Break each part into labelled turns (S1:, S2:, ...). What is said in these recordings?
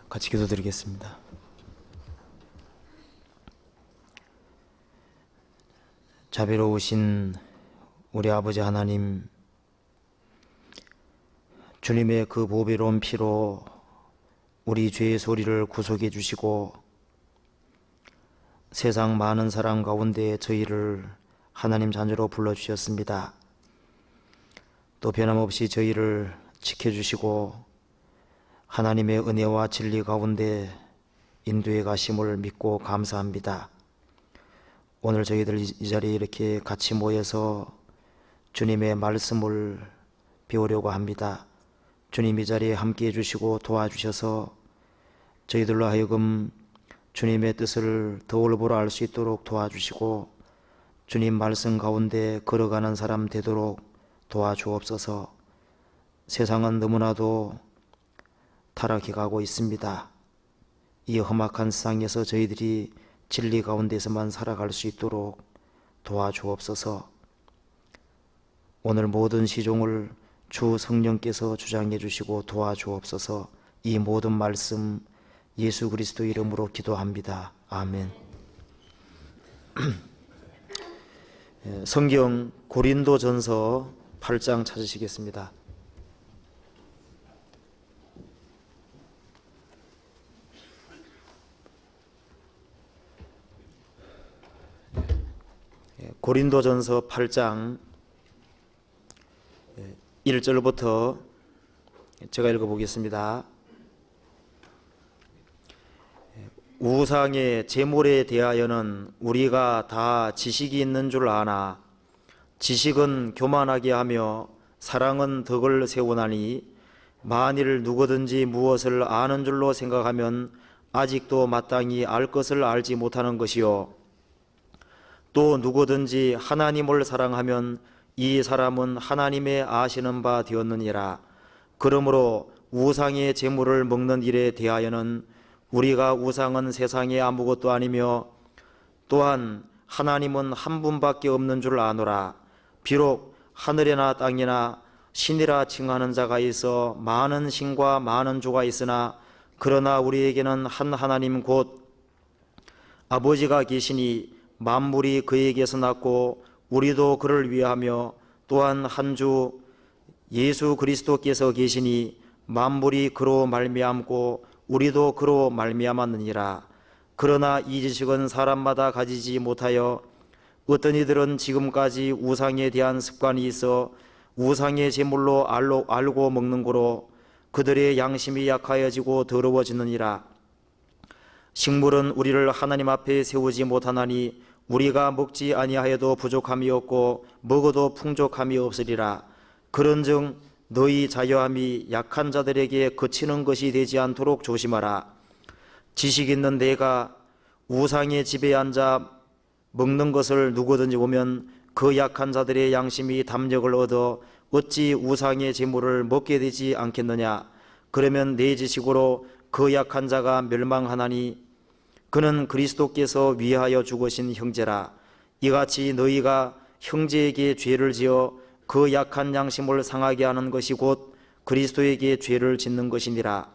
S1: 같이 기도드리겠습니다. 자비로우신 우리 아버지 하나님, 주님의 그 보배로운 피로 우리 죄의 소리를 구속해 주시고 세상 많은 사람 가운데 저희를 하나님 자녀로 불러주셨습니다. 또 변함없이 저희를 지켜주시고 하나님의 은혜와 진리 가운데 인도해 가심을 믿고 감사합니다. 오늘 저희들 이 자리에 이렇게 같이 모여서 주님의 말씀을 배우려고 합니다. 주님 이 자리에 함께해 주시고 도와주셔서 저희들로 하여금 주님의 뜻을 더 올바로 알 수 있도록 도와주시고 주님 말씀 가운데 걸어가는 사람 되도록 도와주옵소서. 세상은 너무나도 타락해 가고 있습니다. 이 험악한 세상에서 저희들이 진리 가운데서만 살아갈 수 있도록 도와주옵소서. 오늘 모든 시종을 주 성령께서 주장해 주시고 도와주옵소서. 이 모든 말씀 예수 그리스도 이름으로 기도합니다. 아멘. 성경 고린도전서 8장 찾으시겠습니다. 고린도전서 8장 1절부터 제가 읽어보겠습니다. 우상의 제물에 대하여는 우리가 다 지식이 있는 줄 아나 지식은 교만하게 하며 사랑은 덕을 세우나니 만일 누구든지 무엇을 아는 줄로 생각하면 아직도 마땅히 알 것을 알지 못하는 것이요 또 누구든지 하나님을 사랑하면 이 사람은 하나님의 아시는 바 되었느니라. 그러므로 우상의 제물을 먹는 일에 대하여는 우리가 우상은 세상에 아무것도 아니며 또한 하나님은 한 분밖에 없는 줄 아노라. 비록 하늘이나 땅이나 신이라 칭하는 자가 있어 많은 신과 많은 주가 있으나 그러나 우리에게는 한 하나님 곧 아버지가 계시니 만물이 그에게서 났고 우리도 그를 위하며 또한 한 주 예수 그리스도께서 계시니 만물이 그로 말미암고 우리도 그로 말미암았느니라. 그러나 이 지식은 사람마다 가지지 못하여 어떤 이들은 지금까지 우상에 대한 습관이 있어 우상의 제물로 알고 먹는 고로 그들의 양심이 약하여지고 더러워지느니라. 식물은 우리를 하나님 앞에 세우지 못하나니 우리가 먹지 아니하여도 부족함이 없고 먹어도 풍족함이 없으리라. 그런즉 너희 자유함이 약한 자들에게 그치는 것이 되지 않도록 조심하라. 지식 있는 내가 우상의 집에 앉아 먹는 것을 누구든지 보면 그 약한 자들의 양심이 담력을 얻어 어찌 우상의 제물을 먹게 되지 않겠느냐. 그러면 내 지식으로 그 약한 자가 멸망하나니 그는 그리스도께서 위하여 죽으신 형제라. 이같이 너희가 형제에게 죄를 지어 그 약한 양심을 상하게 하는 것이 곧 그리스도에게 죄를 짓는 것이니라.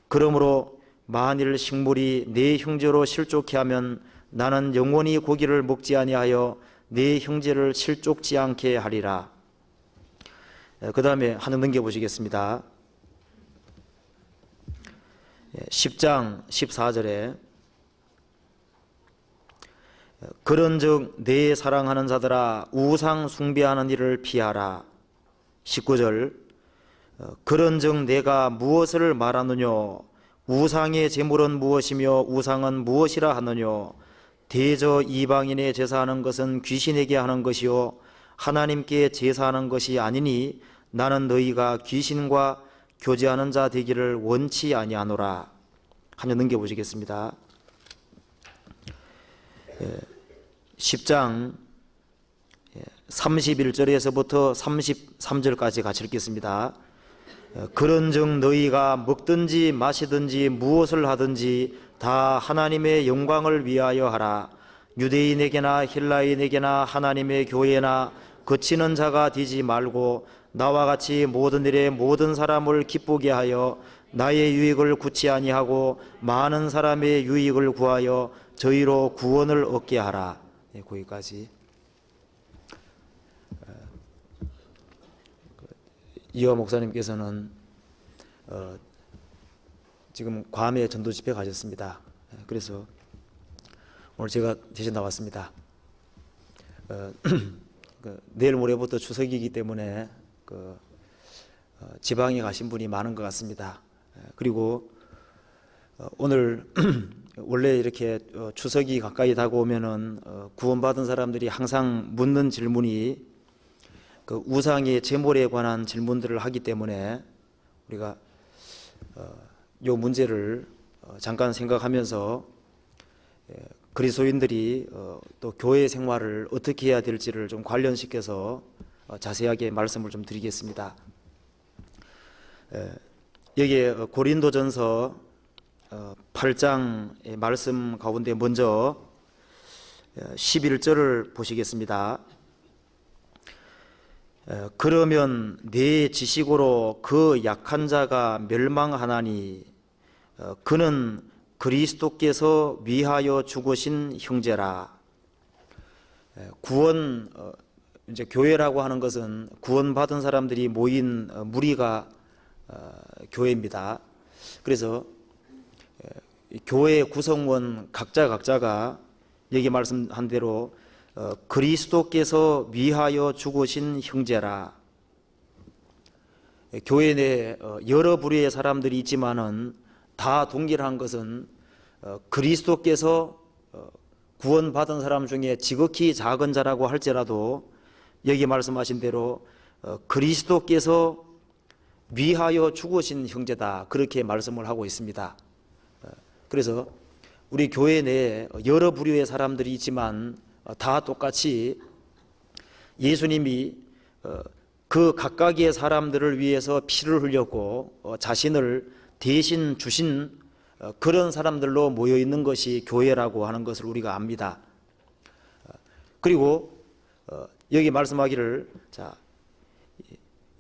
S1: 그러므로 만일 식물이 내 형제로 실족케 하면 나는 영원히 고기를 먹지 아니하여 내 형제를 실족지 않게 하리라. 그 다음에 하나 넘겨보시겠습니다. 10장 14절에 그런즉 내 사랑하는 자들아 우상 숭배하는 일을 피하라. 19절 그런즉 내가 무엇을 말하느뇨 우상의 제물은 무엇이며 우상은 무엇이라 하느뇨 대저 이방인의 제사하는 것은 귀신에게 하는 것이요 하나님께 제사하는 것이 아니니 나는 너희가 귀신과 교제하는 자 되기를 원치 아니하노라. 한 번 넘겨보시겠습니다. 10장 31절에서부터 33절까지 같이 읽겠습니다. 그런즉 너희가 먹든지 마시든지 무엇을 하든지 다 하나님의 영광을 위하여 하라. 유대인에게나 헬라인에게나 하나님의 교회나 거치는 자가 되지 말고 나와 같이 모든 일에 모든 사람을 기쁘게 하여 나의 유익을 구치 아니하고 많은 사람의 유익을 구하여 저희로 구원을 얻게 하라. 네, 거기까지. 이화 목사님께서는 지금 괌에 전도 집회 가셨습니다. 그래서 오늘 제가 대신 나왔습니다. 내일 모레부터 추석이기 때문에 지방에 가신 분이 많은 것 같습니다. 그리고 오늘 원래 이렇게 추석이 가까이 다가오면은 구원받은 사람들이 항상 묻는 질문이 그 우상의 제물에 관한 질문들을 하기 때문에 우리가 이 문제를 잠깐 생각하면서 그리스도인들이 또 교회 생활을 어떻게 해야 될지를 좀 관련시켜서 자세하게 말씀을 좀 드리겠습니다. 여기에 고린도전서 8장의 말씀 가운데 먼저 11절을 보시겠습니다. 그러면 내 지식으로 그 약한 자가 멸망하나니 그는 그리스도께서 위하여 죽으신 형제라. 구원, 이제 교회라고 하는 것은 구원받은 사람들이 모인 무리가 교회입니다. 그래서 교회 구성원 각자가 여기 말씀한 대로 그리스도께서 위하여 죽으신 형제라. 교회 내 여러 부류의 사람들이 있지만은 다 동일한 것은 그리스도께서 구원받은 사람 중에 지극히 작은 자라고 할지라도 여기 말씀하신 대로 그리스도께서 위하여 죽으신 형제다, 그렇게 말씀을 하고 있습니다. 그래서 우리 교회 내에 여러 부류의 사람들이 있지만 다 똑같이 예수님이 그 각각의 사람들을 위해서 피를 흘렸고 자신을 대신 주신 그런 사람들로 모여 있는 것이 교회라고 하는 것을 우리가 압니다. 그리고 여기 말씀하기를, 자,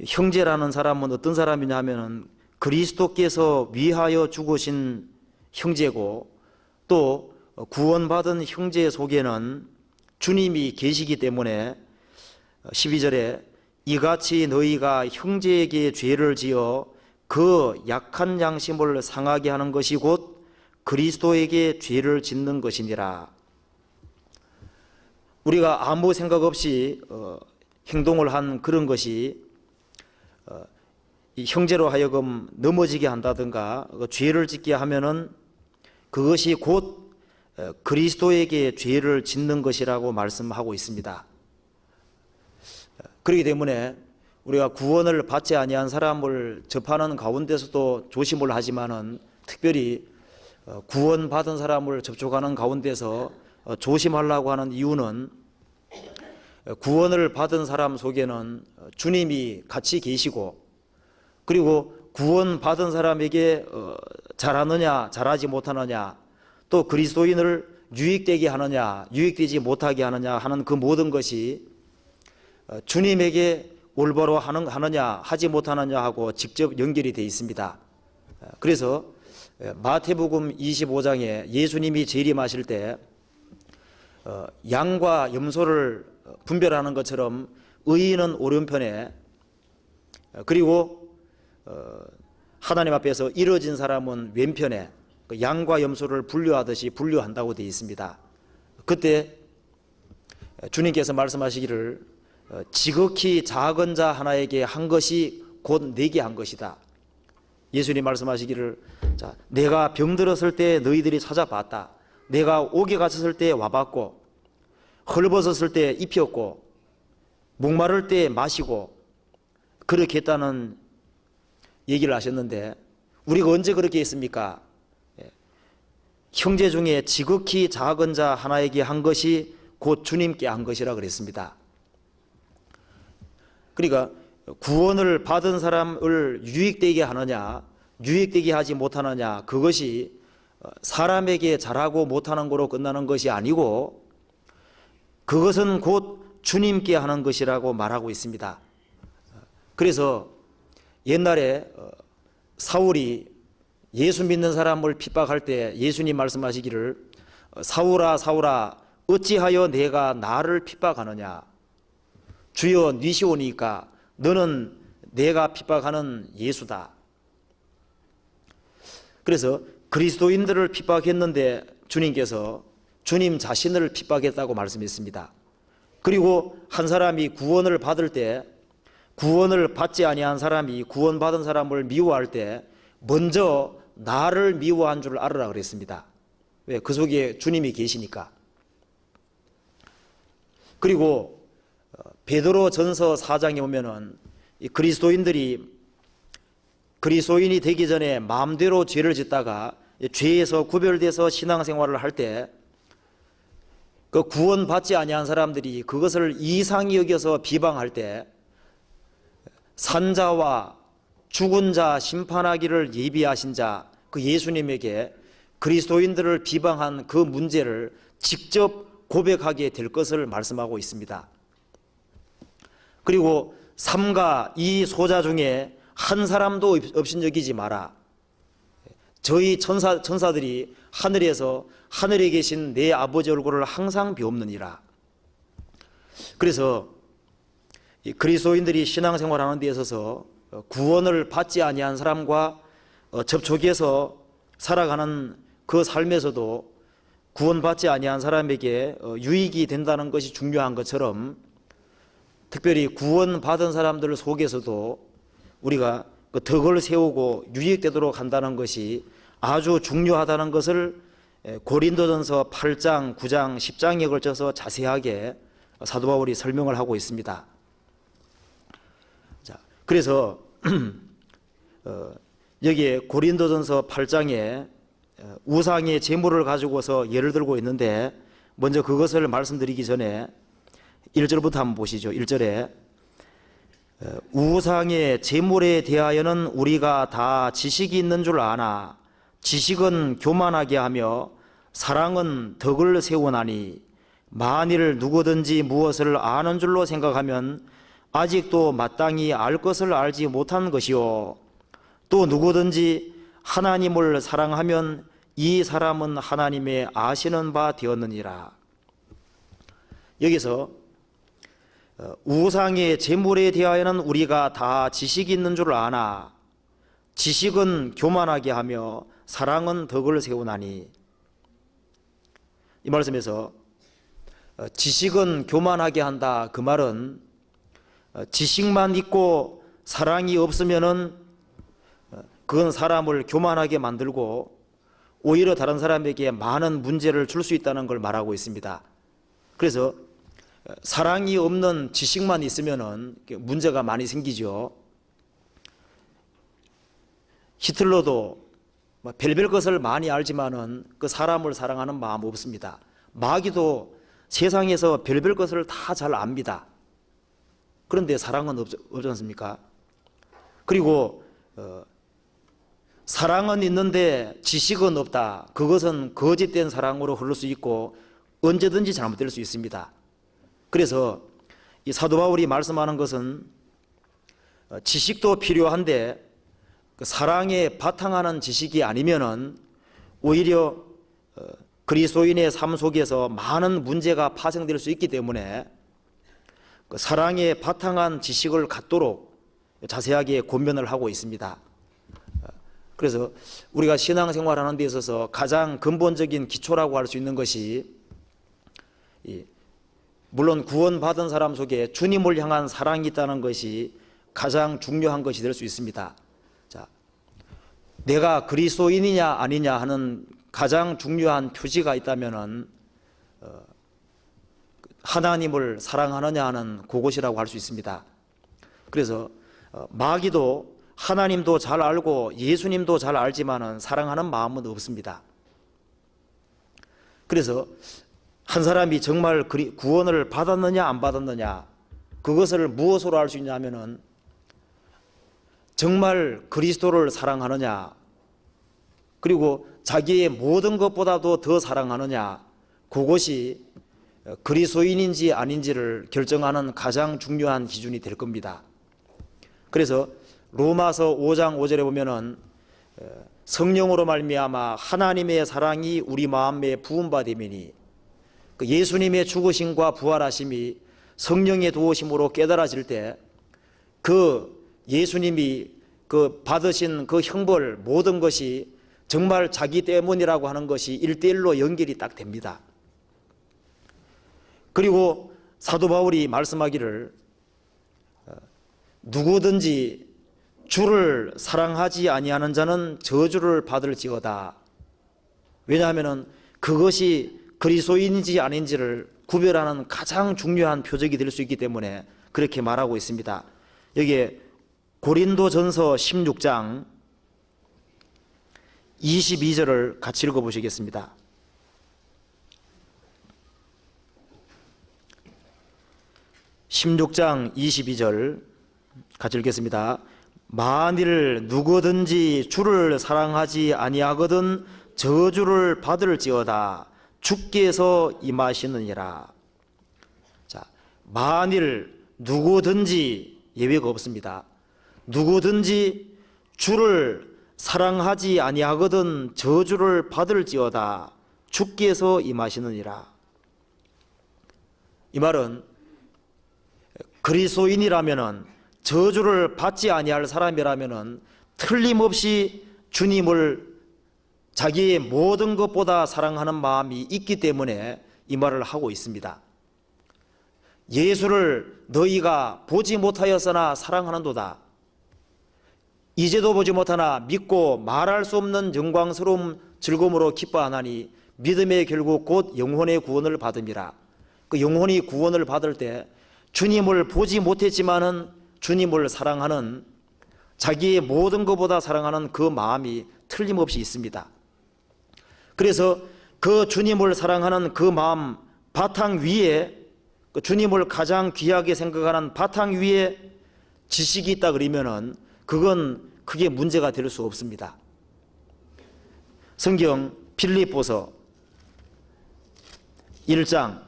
S1: 형제라는 사람은 어떤 사람이냐 하면은 그리스도께서 위하여 죽으신 형제고, 또 구원받은 형제 속에는 주님이 계시기 때문에 12절에 이같이 너희가 형제에게 죄를 지어 그 약한 양심을 상하게 하는 것이 곧 그리스도에게 죄를 짓는 것이니라. 우리가 아무 생각 없이 행동을 한 그런 것이 이 형제로 하여금 넘어지게 한다든가 죄를 짓게 하면은 그것이 곧 그리스도에게 죄를 짓는 것이라고 말씀하고 있습니다. 그렇기 때문에 우리가 구원을 받지 아니한 사람을 접하는 가운데서도 조심을 하지만은 특별히 구원받은 사람을 접촉하는 가운데서 조심하려고 하는 이유는 구원을 받은 사람 속에는 주님이 같이 계시고, 그리고 구원받은 사람에게 잘하느냐 잘하지 못하느냐, 또 그리스도인을 유익되게 하느냐 유익되지 못하게 하느냐 하는 그 모든 것이 주님에게 올바로 하느냐 하지 못하느냐 하고 직접 연결이 되어 있습니다. 그래서 마태복음 25장에 예수님이 재림하실 때 양과 염소를 분별하는 것처럼 의인은 오른편에, 그리고 하나님 앞에서 이뤄진 사람은 왼편에 양과 염소를 분류하듯이 분류한다고 되어 있습니다. 그때 주님께서 말씀하시기를 지극히 작은 자 하나에게 한 것이 곧 내게 한 것이다. 예수님 말씀하시기를, 자, 내가 병들었을 때 너희들이 찾아봤다. 내가 옥에 갇혔을 때 와봤고, 헐벗었을 때 입혔고, 목마를 때 마시고, 그렇게 했다는 얘기를 하셨는데, 우리가 언제 그렇게 했습니까? 형제 중에 지극히 작은 자 하나에게 한 것이 곧 주님께 한 것이라 그랬습니다. 그러니까 구원을 받은 사람을 유익되게 하느냐 유익되게 하지 못하느냐, 그것이 사람에게 잘하고 못하는 거로 끝나는 것이 아니고 그것은 곧 주님께 하는 것이라고 말하고 있습니다. 그래서 옛날에 사울이 예수 믿는 사람을 핍박할 때 예수님 말씀하시기를 사울아 사울아 어찌하여 내가 나를 핍박하느냐. 주여 니시오니까 너는 내가 핍박하는 예수다. 그래서 그리스도인들을 핍박했는데 주님께서 주님 자신을 핍박했다고 말씀했습니다. 그리고 한 사람이 구원을 받을 때 구원을 받지 아니한 사람이 구원받은 사람을 미워할 때 먼저 나를 미워한 줄 알으라 그랬습니다. 왜? 그 속에 주님이 계시니까. 그리고 베드로 전서 4장에 보면은 그리스도인들이 그리스도인이 되기 전에 마음대로 죄를 짓다가 죄에서 구별돼서 신앙생활을 할 때 그 구원받지 아니한 사람들이 그것을 이상히 여겨서 비방할 때 산자와 죽은 자 심판하기를 예비하신 자 그 예수님에게 그리스도인들을 비방한 그 문제를 직접 고백하게 될 것을 말씀하고 있습니다. 그리고 삼가 이 소자 중에 한 사람도 업신여기지 마라. 저희 천사들이 하늘에서 하늘에 계신 내 아버지 얼굴을 항상 비옵느니라. 그래서 그리스도인들이 신앙생활하는 데 있어서 구원을 받지 아니한 사람과 접촉해서 살아가는 그 삶에서도 구원받지 아니한 사람에게 유익이 된다는 것이 중요한 것처럼 특별히 구원받은 사람들 속에서도 우리가 그 덕을 세우고 유익되도록 한다는 것이 아주 중요하다는 것을 고린도전서 8장, 9장, 10장에 걸쳐서 자세하게 사도 바울이 설명을 하고 있습니다. 자, 그래서 여기에 고린도전서 8장에 우상의 제물을 가지고서 예를 들고 있는데 먼저 그것을 말씀드리기 전에 1절부터 한번 보시죠. 1절에 우상의 제물에 대하여는 우리가 다 지식이 있는 줄 아나 지식은 교만하게 하며 사랑은 덕을 세우나니 만일 누구든지 무엇을 아는 줄로 생각하면 아직도 마땅히 알 것을 알지 못한 것이요 또 누구든지 하나님을 사랑하면 이 사람은 하나님의 아시는 바 되었느니라. 여기서 우상의 제물에 대하여는 우리가 다 지식이 있는 줄 아나 지식은 교만하게 하며 사랑은 덕을 세우나니. 이 말씀에서 지식은 교만하게 한다. 그 말은 지식만 있고 사랑이 없으면은 그건 사람을 교만하게 만들고 오히려 다른 사람에게 많은 문제를 줄 수 있다는 걸 말하고 있습니다. 그래서 사랑이 없는 지식만 있으면은 문제가 많이 생기죠. 히틀러도 별별 것을 많이 알지만은 그 사람을 사랑하는 마음 없습니다. 마귀도 세상에서 별별 것을 다 잘 압니다. 그런데 사랑은 없지 않습니까? 그리고 사랑은 있는데 지식은 없다. 그것은 거짓된 사랑으로 흐를 수 있고 언제든지 잘못될 수 있습니다. 그래서 이 사도 바울이 말씀하는 것은 지식도 필요한데 그 사랑에 바탕하는 지식이 아니면은 오히려 그리스도인의 삶 속에서 많은 문제가 파생될 수 있기 때문에 그 사랑에 바탕한 지식을 갖도록 자세하게 권면을 하고 있습니다. 그래서 우리가 신앙생활하는 데 있어서 가장 근본적인 기초라고 할 수 있는 것이 물론 구원받은 사람 속에 주님을 향한 사랑이 있다는 것이 가장 중요한 것이 될 수 있습니다. 자, 내가 그리스도인이냐 아니냐 하는 가장 중요한 표지가 있다면은 하나님을 사랑하느냐 하는 그것이라고 할 수 있습니다. 그래서 마귀도 하나님도 잘 알고 예수님도 잘 알지만은 사랑하는 마음은 없습니다. 그래서 한 사람이 정말 구원을 받았느냐 안 받았느냐 그것을 무엇으로 알 수 있냐면은 정말 그리스도를 사랑하느냐 그리고 자기의 모든 것보다도 더 사랑하느냐 그것이 그리스도인인지 아닌지를 결정하는 가장 중요한 기준이 될 겁니다. 그래서 로마서 5장 5절에 보면은 성령으로 말미암아 하나님의 사랑이 우리 마음에 부음받음이니 그 예수님의 죽으심과 부활하심이 성령의 도우심으로 깨달아질 때 그 예수님이 그 받으신 그 형벌 모든 것이 정말 자기 때문이라고 하는 것이 일대일로 연결이 딱 됩니다. 그리고 사도 바울이 말씀하기를 누구든지 주를 사랑하지 아니하는 자는 저주를 받을지어다. 왜냐하면 그것이 그리스도인인지 아닌지를 구별하는 가장 중요한 표적이 될 수 있기 때문에 그렇게 말하고 있습니다. 여기에 고린도전서 16장 22절을 같이 읽어보시겠습니다. (16장 22절) 같이 읽겠습니다. 만일 누구든지 주를 사랑하지 아니하거든 저주를 받을지어다. 주께서 임하시느니라. 자, 만일 누구든지 예외가 없습니다. 누구든지 주를 사랑하지 아니하거든 저주를 받을지어다. 주께서 임하시느니라. 이 말은 그리스도인이라면은 저주를 받지 아니할 사람이라면은 틀림없이 주님을 자기의 모든 것보다 사랑하는 마음이 있기 때문에 이 말을 하고 있습니다. 예수를 너희가 보지 못하였으나 사랑하는도다. 이제도 보지 못하나 믿고 말할 수 없는 영광스러움 즐거움으로 기뻐하나니 믿음의 결국 곧 영혼의 구원을 받음이라. 그 영혼이 구원을 받을 때 주님을 보지 못했지만은 주님을 사랑하는, 자기의 모든 것보다 사랑하는 그 마음이 틀림없이 있습니다. 그래서 그 주님을 사랑하는 그 마음 바탕 위에, 그 주님을 가장 귀하게 생각하는 바탕 위에 지식이 있다 그러면은 그건 크게 문제가 될 수 없습니다. 성경 빌립보서 1장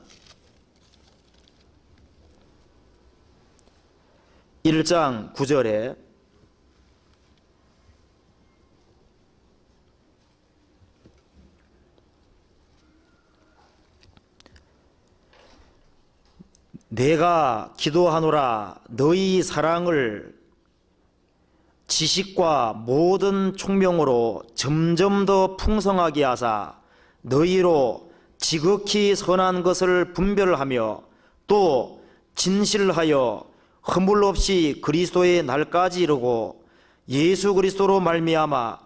S1: 9절에 내가 기도하노라 너희 사랑을 지식과 모든 총명으로 점점 더 풍성하게 하사 너희로 지극히 선한 것을 분별하며 또 진실하여 허물 없이 그리스도의 날까지 이르고 예수 그리스도로 말미암아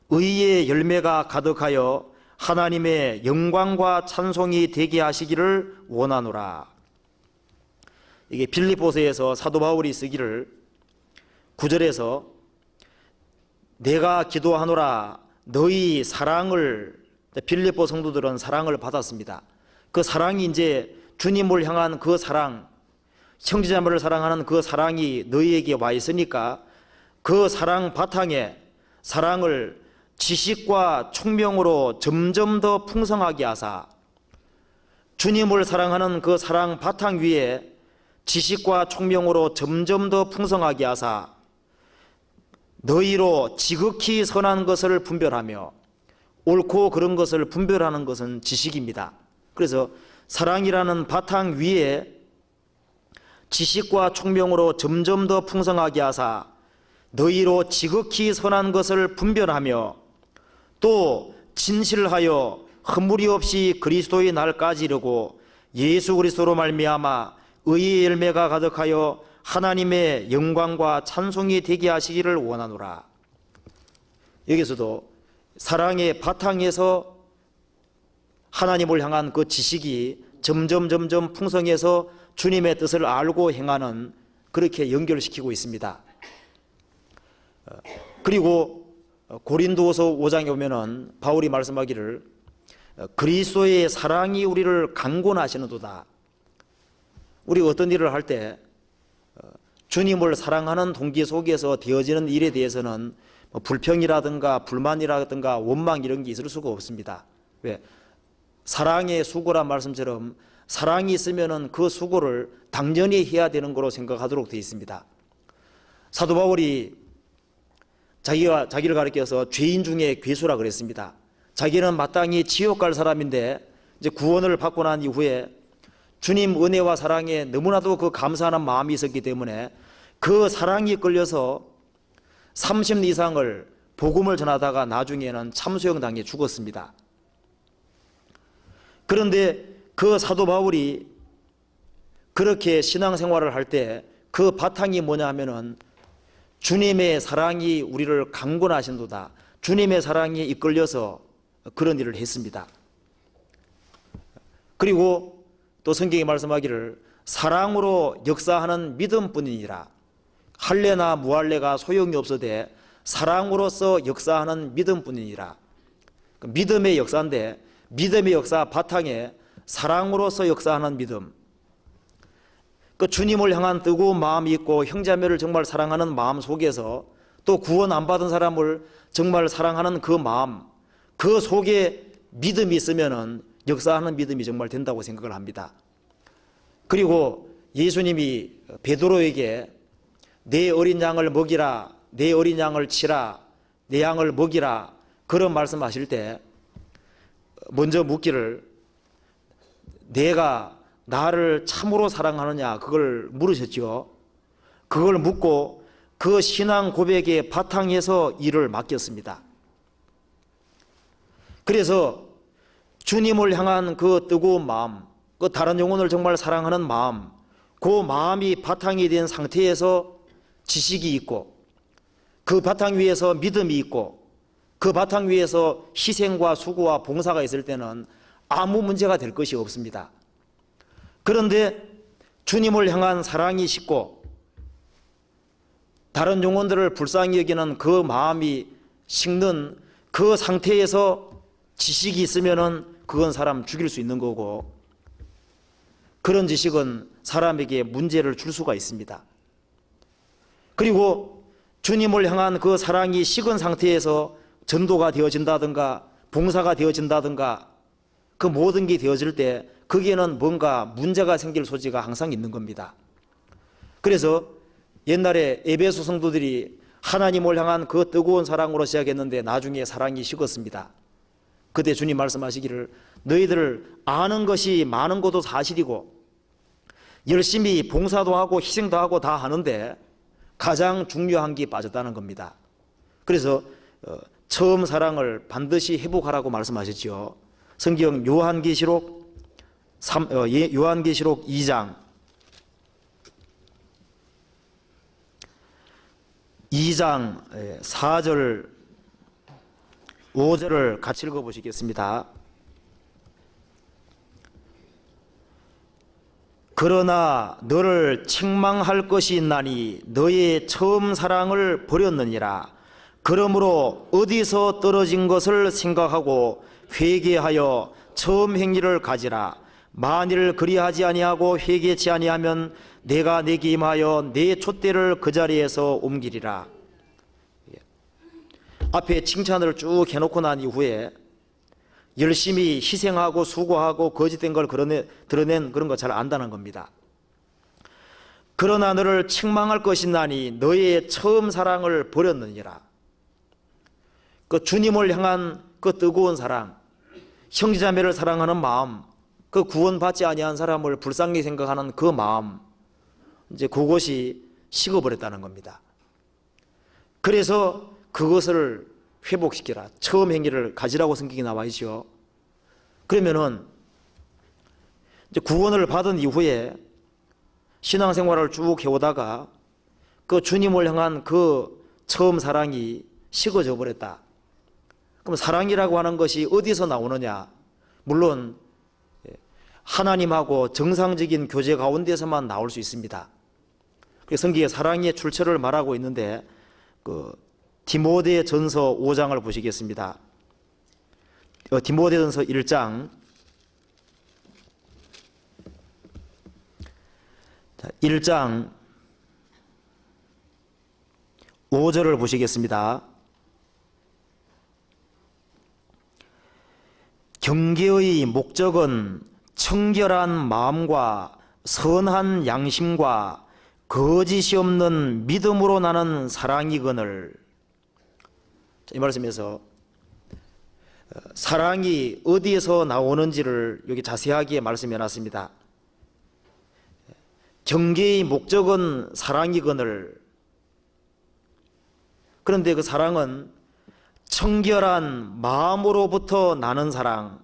S1: 의의 열매가 가득하여 하나님의 영광과 찬송이 되게 하시기를 원하노라. 이게 빌립보서에서 사도 바울이 쓰기를 9절에서 내가 기도하노라 너희 사랑을, 빌립보 성도들은 사랑을 받았습니다. 그 사랑이 이제 주님을 향한 그 사랑, 형제자매를 사랑하는 그 사랑이 너희에게 와 있으니까 그 사랑 바탕에 사랑을 지식과 총명으로 점점 더 풍성하게 하사, 주님을 사랑하는 그 사랑 바탕 위에 지식과 총명으로 점점 더 풍성하게 하사 너희로 지극히 선한 것을 분별하며, 옳고 그른 것을 분별하는 것은 지식입니다. 그래서 사랑이라는 바탕 위에 지식과 총명으로 점점 더 풍성하게 하사 너희로 지극히 선한 것을 분별하며 또 진실하여 허물이 없이 그리스도의 날까지 이르고 예수 그리스도로 말미암아 의의 열매가 가득하여 하나님의 영광과 찬송이 되게 하시기를 원하노라. 여기서도 사랑의 바탕에서 하나님을 향한 그 지식이 점점 풍성해서 주님의 뜻을 알고 행하는, 그렇게 연결시키고 있습니다. 그리고 고린도서 5장에 보면은 바울이 말씀하기를 그리스도의 사랑이 우리를 강권하시는도다. 우리가 어떤 일을 할 때 주님을 사랑하는 동기 속에서 되어지는 일에 대해서는 불평이라든가 불만이라든가 원망 이런 게 있을 수가 없습니다. 왜? 사랑의 수고란 말씀처럼 사랑이 있으면은 그 수고를 당연히 해야 되는 거로 생각하도록 되어 있습니다. 사도 바울이 자기를 가리켜서 죄인 중에 괴수라 그랬습니다. 자기는 마땅히 지옥 갈 사람인데 이제 구원을 받고 난 이후에 주님 은혜와 사랑에 너무나도 그 감사하는 마음이 있었기 때문에 그 사랑이 끌려서 30년 이상을 복음을 전하다가 나중에는 참수형 당해 죽었습니다. 그런데 그 사도 바울이 그렇게 신앙생활을 할 때 그 바탕이 뭐냐 하면은 주님의 사랑이 우리를 강권하신도다. 주님의 사랑이 이끌려서 그런 일을 했습니다. 그리고 또 성경이 말씀하기를 사랑으로 역사하는 믿음뿐이니라. 할례나 무할례가 소용이 없어되 사랑으로서 역사하는 믿음뿐이니라. 믿음의 역사인데 믿음의 역사 바탕에 사랑으로서 역사하는 믿음, 그 주님을 향한 뜨거운 마음이 있고 형제자매를 정말 사랑하는 마음 속에서 또 구원 안 받은 사람을 정말 사랑하는 그 마음, 그 속에 믿음이 있으면은 역사하는 믿음이 정말 된다고 생각을 합니다. 그리고 예수님이 베드로에게 내 어린 양을 먹이라, 내 어린 양을 치라, 내 양을 먹이라 그런 말씀하실 때 먼저 묻기를 내가 나를 참으로 사랑하느냐 그걸 물으셨죠. 그걸 묻고 그 신앙 고백의 바탕에서 일을 맡겼습니다. 그래서 주님을 향한 그 뜨거운 마음, 그 다른 영혼을 정말 사랑하는 마음, 그 마음이 바탕이 된 상태에서 지식이 있고 그 바탕 위에서 믿음이 있고 그 바탕 위에서 희생과 수고와 봉사가 있을 때는 아무 문제가 될 것이 없습니다. 그런데 주님을 향한 사랑이 식고 다른 영혼들을 불쌍히 여기는 그 마음이 식는 그 상태에서 지식이 있으면은 그건 사람 죽일 수 있는 거고 그런 지식은 사람에게 문제를 줄 수가 있습니다. 그리고 주님을 향한 그 사랑이 식은 상태에서 전도가 되어진다든가 봉사가 되어진다든가 그 모든 게 되어질 때 거기에는 뭔가 문제가 생길 소지가 항상 있는 겁니다. 그래서 옛날에 에베소 성도들이 하나님을 향한 그 뜨거운 사랑으로 시작했는데 나중에 사랑이 식었습니다. 그때 주님 말씀하시기를 너희들 아는 것이 많은 것도 사실이고 열심히 봉사도 하고 희생도 하고 다 하는데 가장 중요한 게 빠졌다는 겁니다. 그래서 처음 사랑을 반드시 회복하라고 말씀하셨죠. 성경 요한계시록 2장 4절 5절을 같이 읽어보시겠습니다. 그러나 너를 책망할 것이 있나니 너의 처음 사랑을 버렸느니라. 그러므로 어디서 떨어진 것을 생각하고 회개하여 처음 행위를 가지라. 만일 그리하지 아니하고 회개치 아니하면 내가 내게 임하여 내 촛대를 그 자리에서 옮기리라. 앞에 칭찬을 쭉 해놓고 난 이후에 열심히 희생하고 수고하고 거짓된 걸 드러낸 그런 거 잘 안다는 겁니다. 그러나 너를 책망할 것이나니 너의 처음 사랑을 버렸느니라. 그 주님을 향한 그 뜨거운 사랑, 형제자매를 사랑하는 마음, 그 구원받지 아니한 사람을 불쌍히 생각하는 그 마음, 이제 그것이 식어버렸다는 겁니다. 그래서 그것을 회복시키라. 처음 행위를 가지라고 성경이 나와 있죠. 그러면은 이제 구원을 받은 이후에 신앙생활을 쭉 해오다가 그 주님을 향한 그 처음 사랑이 식어져 버렸다. 그럼 사랑이라고 하는 것이 어디서 나오느냐? 물론 하나님하고 정상적인 교제 가운데서만 나올 수 있습니다. 성경에 사랑의 출처를 말하고 있는데 그 디모데전서 5장을 보시겠습니다. 디모데전서 1장 1장 5절을 보시겠습니다. 경계의 목적은 청결한 마음과 선한 양심과 거짓이 없는 믿음으로 나는 사랑이거늘 이 말씀에서 사랑이 어디에서 나오는지를 여기 자세하게 말씀해 놨습니다. 경계의 목적은 사랑이거늘. 그런데 그 사랑은 청결한 마음으로부터 나는 사랑,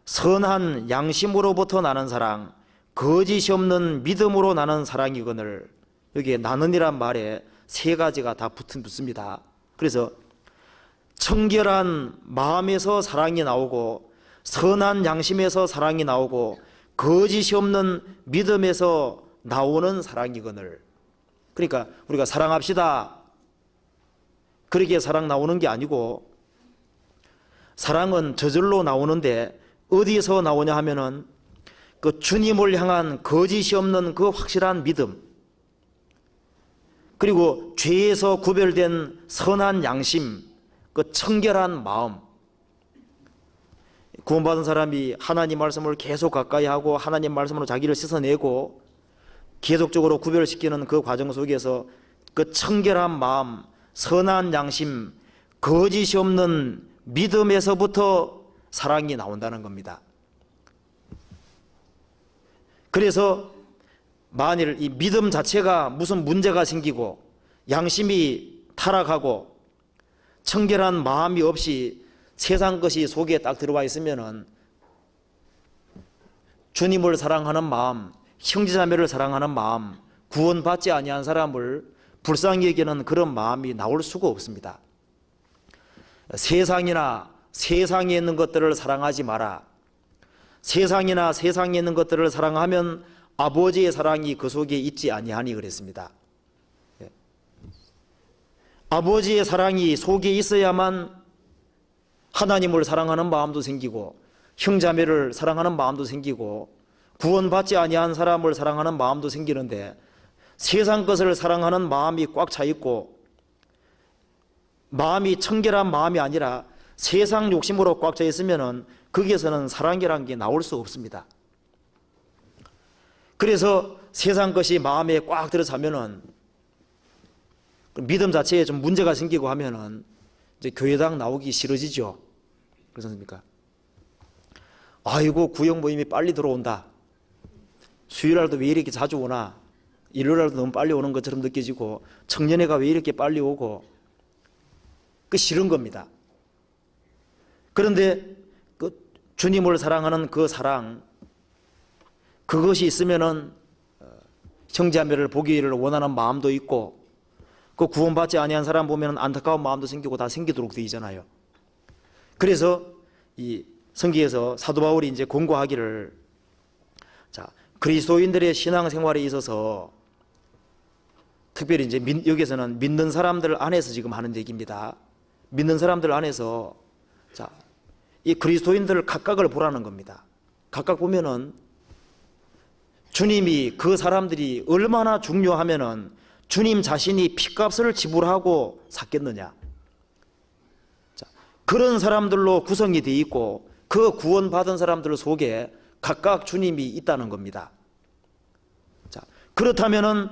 S1: 선한 양심으로부터 나는 사랑, 거짓이 없는 믿음으로 나는 사랑이거늘. 여기에 나는이란 말에 세 가지가 다 붙습니다. 그래서 청결한 마음에서 사랑이 나오고, 선한 양심에서 사랑이 나오고, 거짓이 없는 믿음에서 나오는 사랑이거늘. 그러니까 우리가 사랑합시다, 그렇게 사랑 나오는 게 아니고, 사랑은 저절로 나오는데 어디에서 나오냐 하면은 그 주님을 향한 거짓이 없는 그 확실한 믿음, 그리고 죄에서 구별된 선한 양심, 그 청결한 마음. 구원받은 사람이 하나님 말씀을 계속 가까이 하고 하나님 말씀으로 자기를 씻어내고 계속적으로 구별시키는 그 과정 속에서 그 청결한 마음, 선한 양심, 거짓이 없는 믿음에서부터 사랑이 나온다는 겁니다. 그래서 만일 이 믿음 자체가 무슨 문제가 생기고 양심이 타락하고 청결한 마음이 없이 세상 것이 속에 딱 들어와 있으면은 주님을 사랑하는 마음, 형제자매를 사랑하는 마음, 구원받지 아니한 사람을 불쌍히 여기는 그런 마음이 나올 수가 없습니다. 세상이나 세상에 있는 것들을 사랑하지 마라. 세상이나 세상에 있는 것들을 사랑하면 아버지의 사랑이 그 속에 있지 아니하니 그랬습니다. 아버지의 사랑이 속에 있어야만 하나님을 사랑하는 마음도 생기고 형제자매를 사랑하는 마음도 생기고 구원받지 아니한 사람을 사랑하는 마음도 생기는데, 세상 것을 사랑하는 마음이 꽉 차 있고 마음이 청결한 마음이 아니라 세상 욕심으로 꽉 차 있으면은 거기에서는 사랑이라는 게 나올 수 없습니다. 그래서 세상 것이 마음에 꽉 들어차면은 믿음 자체에 좀 문제가 생기고 하면은 이제 교회당 나오기 싫어지죠. 그렇지 않습니까? 아이고, 구역 모임이 빨리 들어온다. 수요일날도 왜 이렇게 자주 오나? 일요일날도 너무 빨리 오는 것처럼 느껴지고, 청년회가 왜 이렇게 빨리 오고, 그 싫은 겁니다. 그런데 그 주님을 사랑하는 그 사랑, 그것이 있으면은 형제자매를 보기를 원하는 마음도 있고, 그 구원받지 아니한 사람 보면 안타까운 마음도 생기고 다 생기도록 되어 있잖아요. 그래서 이 성경에서 사도 바울이 이제 권고하기를, 자, 그리스도인들의 신앙생활에 있어서 특별히 이제 여기서는 믿는 사람들 안에서 지금 하는 얘기입니다. 믿는 사람들 안에서, 자, 이 그리스도인들 각각을 보라는 겁니다. 각각 보면은 주님이 그 사람들이 얼마나 중요하면은 주님 자신이 핏값을 지불하고 샀겠느냐. 자, 그런 사람들로 구성이 되어 있고 그 구원받은 사람들 속에 각각 주님이 있다는 겁니다. 자, 그렇다면은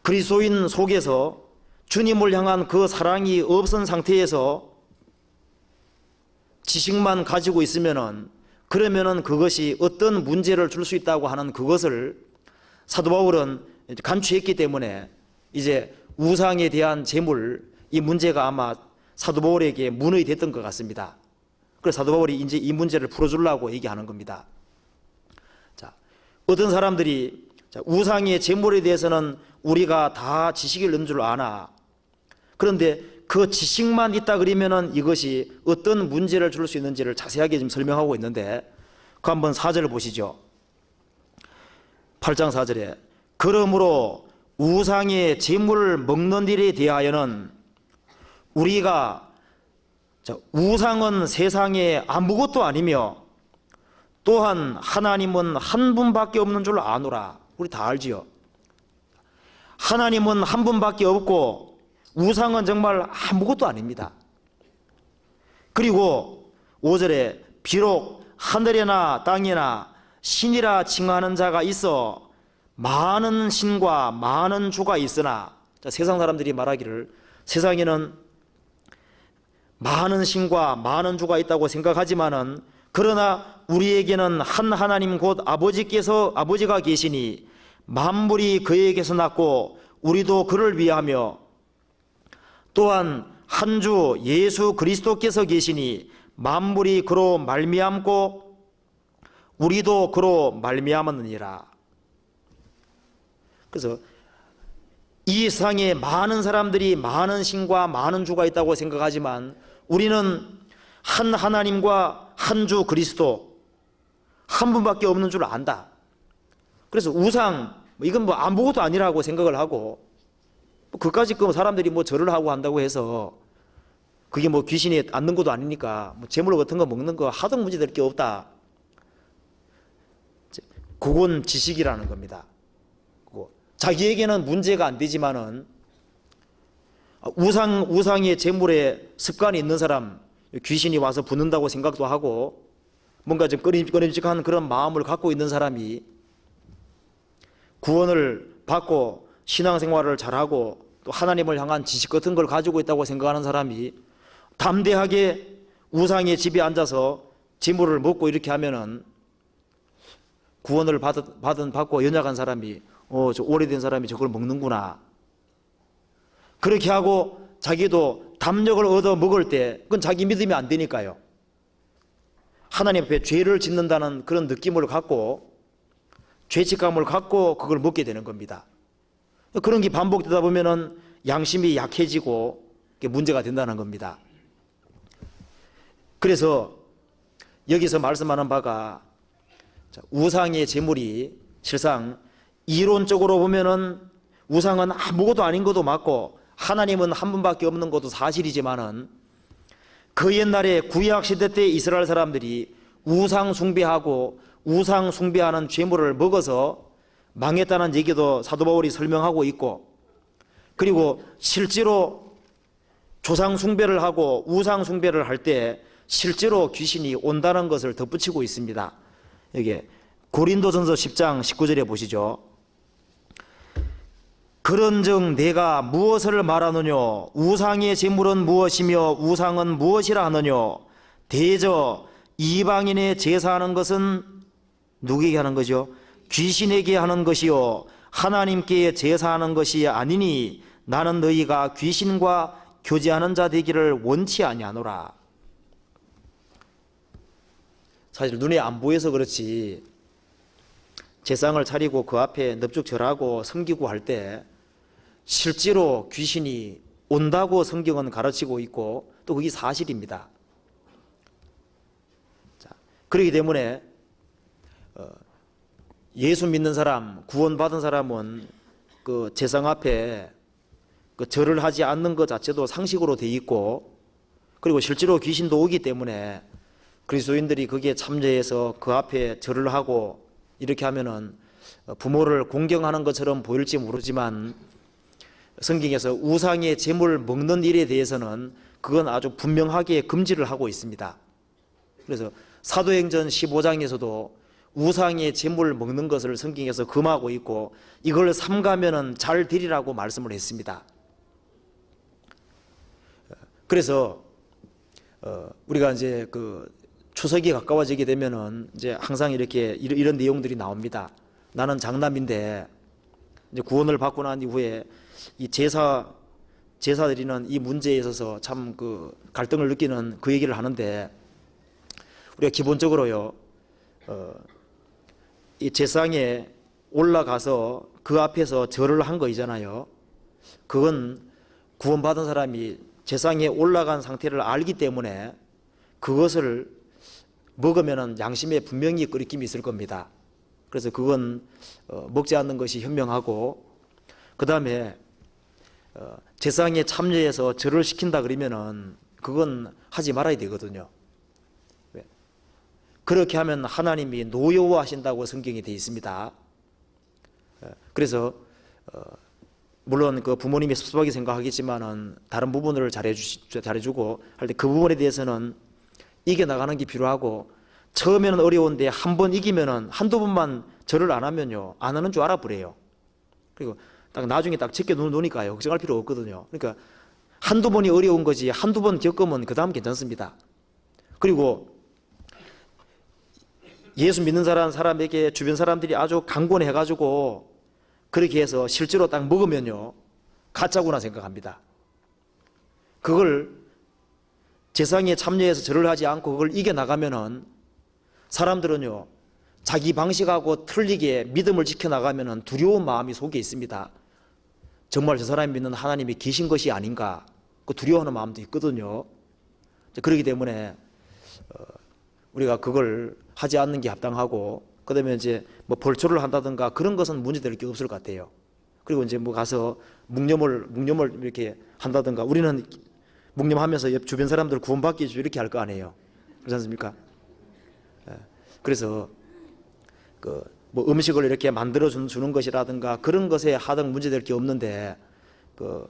S1: 그리스도인 속에서 주님을 향한 그 사랑이 없은 상태에서 지식만 가지고 있으면은, 그러면은 그것이 어떤 문제를 줄 수 있다고 하는 그것을 사도 바울은 간추했기 때문에 이제 우상에 대한 재물, 이 문제가 아마 사도 바울에게 문의 됐던 것 같습니다. 그래서 사도 바울이 이제 이 문제를 풀어주려고 얘기하는 겁니다. 자, 어떤 사람들이 우상의 재물에 대해서는 우리가 다 지식이 있는 줄 아나. 그런데 그 지식만 있다 그러면은 이것이 어떤 문제를 줄 수 있는지를 자세하게 지금 설명하고 있는데, 그 한번 4절을 보시죠. 8장 4절에 그러므로 우상의 재물을 먹는 일에 대하여는 우리가, 우상은 세상에 아무것도 아니며 또한 하나님은 한 분밖에 없는 줄 아노라. 우리 다 알지요. 하나님은 한 분밖에 없고 우상은 정말 아무것도 아닙니다. 그리고 5절에 비록 하늘이나 땅이나 신이라 칭하는 자가 있어 많은 신과 많은 주가 있으나, 자, 세상 사람들이 말하기를 세상에는 많은 신과 많은 주가 있다고 생각하지만은 그러나 우리에게는 한 하나님 곧 아버지가 계시니 만물이 그에게서 났고 우리도 그를 위하며 또한 한 주 예수 그리스도께서 계시니 만물이 그로 말미암고 우리도 그로 말미암았느니라. 그래서 이 세상에 많은 사람들이 많은 신과 많은 주가 있다고 생각하지만 우리는 한 하나님과 한 주 그리스도 한 분밖에 없는 줄 안다. 그래서 우상 이건 뭐 아무것도 아니라고 생각을 하고 그까짓 거 사람들이 뭐 절을 하고 한다고 해서 그게 뭐 귀신이 앉는 것도 아니니까 뭐 재물 같은 거 먹는 거 하등 문제 될 게 없다. 그건 지식이라는 겁니다. 자기에게는 문제가 안 되지만은 우상의 재물에 습관이 있는 사람, 귀신이 와서 붙는다고 생각도 하고 뭔가 좀 꺼림직한 그런 마음을 갖고 있는 사람이 구원을 받고 신앙생활을 잘하고 또 하나님을 향한 지식 같은 걸 가지고 있다고 생각하는 사람이 담대하게 우상의 집에 앉아서 재물을 먹고 이렇게 하면은 구원을 받고 연약한 사람이 저 오래된 사람이 저걸 먹는구나. 그렇게 하고 자기도 담력을 얻어 먹을 때 그건 자기 믿음이 안 되니까요. 하나님 앞에 죄를 짓는다는 그런 느낌을 갖고 죄책감을 갖고 그걸 먹게 되는 겁니다. 그런 게 반복되다 보면은 양심이 약해지고 문제가 된다는 겁니다. 그래서 여기서 말씀하는 바가 우상의 제물이 실상 이론적으로 보면은 우상은 아무것도 아닌 것도 맞고 하나님은 한 분밖에 없는 것도 사실이지만은 그 옛날에 구약 시대 때 이스라엘 사람들이 우상 숭배하고 우상 숭배하는 제물을 먹어서 망했다는 얘기도 사도 바울이 설명하고 있고, 그리고 실제로 조상 숭배를 하고 우상 숭배를 할 때 실제로 귀신이 온다는 것을 덧붙이고 있습니다. 여기 고린도전서 10장 19절에 보시죠. 그런즉 내가 무엇을 말하느뇨? 우상의 제물은 무엇이며 우상은 무엇이라 하느뇨? 대저 이방인의 제사하는 것은 누구에게 하는 거죠? 귀신에게 하는 것이요 하나님께 제사하는 것이 아니니 나는 너희가 귀신과 교제하는 자 되기를 원치 아니하노라. 사실 눈에 안 보여서 그렇지 제상을 차리고 그 앞에 넙죽 절하고 섬기고 할 때 실제로 귀신이 온다고 성경은 가르치고 있고 또 그게 사실입니다. 자, 그렇기 때문에 예수 믿는 사람, 구원받은 사람은 그 제상 앞에 그 절을 하지 않는 것 자체도 상식으로 돼 있고, 그리고 실제로 귀신도 오기 때문에 그리스도인들이 거기에 참여해서 그 앞에 절을 하고 이렇게 하면은 부모를 공경하는 것처럼 보일지 모르지만 성경에서 우상의 제물 먹는 일에 대해서는 그건 아주 분명하게 금지를 하고 있습니다. 그래서 사도행전 15장에서도 우상의 제물 먹는 것을 성경에서 금하고 있고 이걸 삼가면은 잘 되리라고 말씀을 했습니다. 그래서 우리가 이제 그 추석이 가까워지게 되면은 이제 항상 이렇게 이런 내용들이 나옵니다. 나는 장남인데 이제 구원을 받고 난 이후에 이 제사드리는 이 문제에 있어서 참 그 갈등을 느끼는 그 얘기를 하는데, 우리가 기본적으로요 이 제상에 올라가서 그 앞에서 절을 한 거이잖아요. 그건 구원받은 사람이 제상에 올라간 상태를 알기 때문에 그것을 먹으면은 양심에 분명히 끄리낌이 있을 겁니다. 그래서 그건 먹지 않는 것이 현명하고, 그 다음에 제상에 참여해서 절을 시킨다 그러면은 그건 하지 말아야 되거든요. 그렇게 하면 하나님이 노여워하신다고 성경에 되어 있습니다. 그래서 물론 그 부모님이 섭섭하게 생각하겠지만은 다른 부분을 잘해주고 할 때 그 부분에 대해서는 이겨나가는 게 필요하고, 처음에는 어려운데 한 번 이기면은 한두 번만 절을 안 하면요 안 하는 줄 알아버려요. 그리고 딱 나중에 딱 제껴 놓으니까요 걱정할 필요 없거든요. 그러니까 한두 번이 어려운 거지 한두 번 겪으면 그 다음 괜찮습니다. 그리고 예수 믿는 사람에게 주변 사람들이 아주 강권해가지고 그렇게 해서 실제로 딱 먹으면요 가짜구나 생각합니다. 그걸 제사상에 참여해서 절을 하지 않고 그걸 이겨나가면은 사람들은요 자기 방식하고 틀리게 믿음을 지켜나가면은 두려운 마음이 속에 있습니다. 정말 저 사람이 믿는 하나님이 계신 것이 아닌가 그 두려워하는 마음도 있거든요. 그렇기 때문에 우리가 그걸 하지 않는 게 합당하고 그다음에 이제 뭐 벌초를 한다든가 그런 것은 문제될 게 없을 것 같아요. 그리고 이제 뭐 가서 묵념을 이렇게 한다든가 우리는 묵념하면서 옆 주변 사람들 구원받기 위해서 이렇게 할 거 아니에요. 그렇지 않습니까? 그래서 그 뭐 음식을 이렇게 만들어 주는 것이라든가 그런 것에 하등 문제될 게 없는데 그